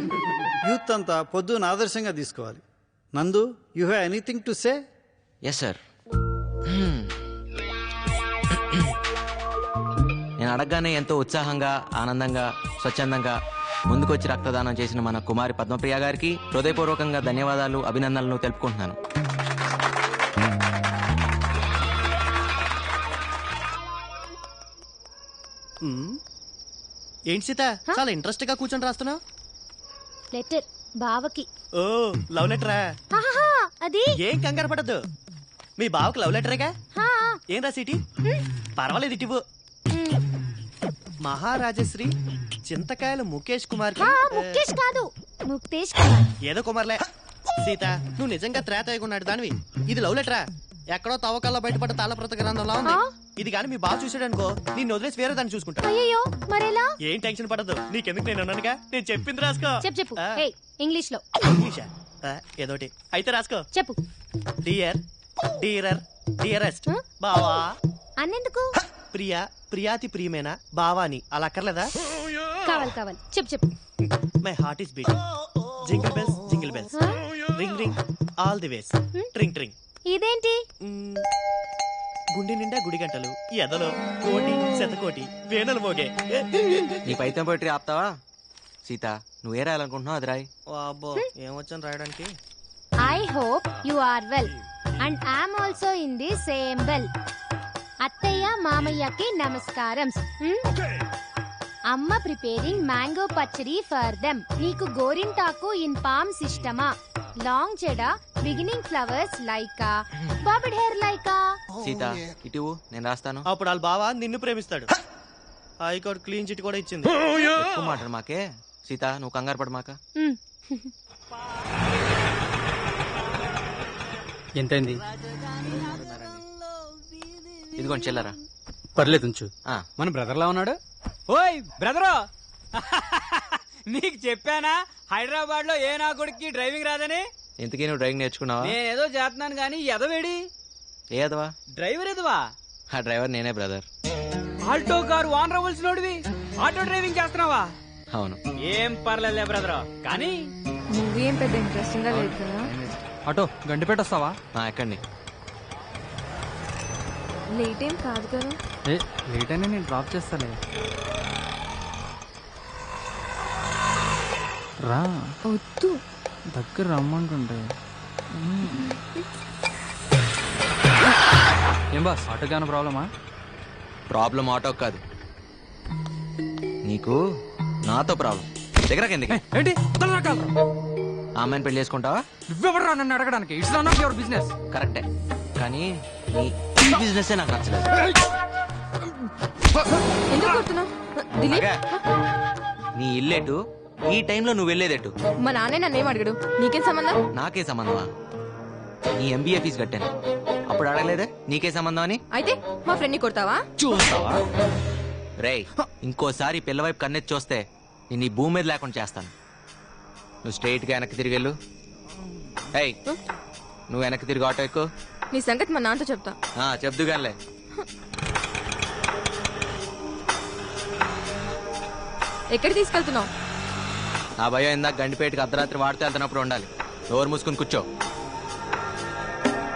యూత్ అంతా పొద్దున ఆదర్శంగా తీసుకోవాలి. Nandu, you have anything to say? Yes sir. నేను అడగగానే ఎంతో ఉత్సాహంగా, ఆనందంగా, స్వచ్ఛందంగా ముందుకొచ్చి రక్తదానం చేసిన మన కుమారి పద్మప్రియ గారికి హృదయపూర్వకంగా ధన్యవాదాలు, అభినందనలు తెలుపుకుంటున్నాను. ఏంటి సీత, చాలా ఇంట్రెస్ట్ గా కూర్చొని రాస్తున్నావు? లెటర్ బావకి. ఓ, లవ్ లెటరా? అది ఏం కంగారు పడద్దు, మీ బావకు లవ్ లెటరేగా. ఏం రాసిటి? పర్వాలేదు, ఇటివు. మహారాజశ్రీ చింతకాయల ముఖేష్ కుమార్ కి. ముఖేష్ కాదు, ముక్తేష్ కుమార్. ఏదో కుమార్లే. సీత, నువ్వు నిజంగా త్రేతయ్యకున్నాడు దానివి. ఇది లవ్ లెటరా? ఎక్కడో తవ్వకాల్లో బయటపడ్డ తాళప్రత గ్రంథంలా ఉంది. ఇది కానీ మీ బావ చూసాడు అనుకో, నిన్ను వదిలేసి వేరే దాన్ని చూసుకుంటా. అయ్యో మరెలా? ఏం టెన్షన్ పడదు, నీకెందుకు, నేను అన్నానుగా. నేను చెప్పింది రాసుకో. చెప్పు. ఇంగ్లీష్ లో. ఇంగ్లీషా? ఏదోటి అయితే రాసుకో. చెప్పు. డియర్, డీరర్, డియరెస్ట్ బావా. అన్నెందుకు? ప్రియా, ప్రియాతి ప్రియమేనా బావాని అలా అక్కర్లేదా? కావాలి. చెప్పు. My heart is beating. Jingle bells, jingle bells, ring ring all the ways, ట్రింగ్ ట్రింగ్. ఇదేంటి? గుండె నిండా గుడి గంటలు, ఎదలో కోటి శతకోటి వేనలు మోగే. నీ పైతం పోయిటరీ ఆపుతావా? సీత, నువ్వే రాయాలనుకుంటున్నావు అది రాయి. అబ్బో, ఏమొచ్చాను రాయడానికి. I hope you are well and I'm also in the same well. అత్తయ్య మామయ్యకి నమస్కారం. అమ్మ preparing mango pachadi for them. నీకు గోరింటాకు ఇన్ పామ్స్ ఇష్టమా? లాంగ్ చెడ beginning flowers like a, bobbed hair like a. Sita, ఇటు నేను రాస్తాను. అప్పుడు వాళ్ళ బావ నిన్ను ప్రేమిస్తాడు. హైకోర్టు క్లీన్ చిట్ కూడా ఇచ్చింది. ఎక్కువ మాట్లాడు మాకే. సీత, నువ్వు కంగారు పడ మాక. ఎంతైంది? ఇదిగోండి చెల్లరా. పర్లేదు ఉంచు. మన బ్రదర్ లా ఉన్నాడు. ఓయ్ బ్రదరు, నీకు చెప్పానా హైదరాబాద్ లో ఏ నా కొడుక్కి డ్రైవింగ్ రాదని? ఇంతకీ నువ్వు డ్రైవింగ్ నేర్చుకున్నావా? నేనేదో చేస్తున్నాను గానీ ఎదవేడి ఏ ఎదవా? డ్రైవర్ ఎదవా? ఆ డ్రైవర్ నేనే బ్రదర్. ఆల్టో కారు వాన్ రవల్సినోడివి ఆటో డ్రైవింగ్ చేస్తున్నావా? అవును. ఏం పర్లేదులే బ్రదరు, కానీ మూవీ ఏం పెద్ద ఇంట్రెస్టింగ్ గా లేదు కదా. ఆటో గండిపేట వస్తావా? ఎక్కండి. లేట్ ఏం కాదు కదా. లేట్ అయినా నేను డ్రాప్ చేస్తాలే. రా, వద్దు, దగ్గర రమ్మంటుంటే. ఏం బాస్, ఆటోకి ఏమైనా ప్రాబ్లమా? ప్రాబ్లం ఆటో కాదు, నీకు నాతో ప్రాబ్లం. దగ్గరకి ఎందుకు? ఏంటి ఆ అమ్మాయిని పెళ్లి చేసుకుంటావా? నువ్వెవడరా నన్ను అడగడానికి? It's not of your business. కరెక్టే, కానీ నీ బిజినెస్ నాకు నచ్చలేదు. ఎందుకు కొడుతున్నావు? దిలీప్, నీ ఇల్లేటు, ఈ టైంలో నువ్వు వెళ్ళేదేటు? మా నాన్నే నన్నేం అడిగాడు, నీకేం సంబంధం? నాకే సంబంధమా? నీ ఎంబీఏ ఫీజు కట్టాను, అప్పుడు అడగలేదే నీకే సంబంధం అని? అయితే మా ఫ్రెండ్ ని కొడతావా? చూస్తావా? రేయ్, ఇంకోసారి పిల్లవైపు కన్నెత్తి చూస్తే నేను ఈ భూమి మీద లేకుండా చేస్తాను. నువ్వు స్ట్రైట్ గా వెనక్కి తిరిగి వెళ్ళు. ఏయ్, నువ్వు వెనక్కి తిరిగి ఆటో ఎక్కు. నీ సంగతి మా నాన్నతో చెప్తా. చెప్దుగానిలే. ఎక్కడికి తీసుకెళ్తున్నావు? ఆ భయం ఇందాక గండిపేటకి అర్ధరాత్రి వాడితే వెళ్తున్నప్పుడు ఉండాలి. డోర్ మూసుకుని కూర్చో.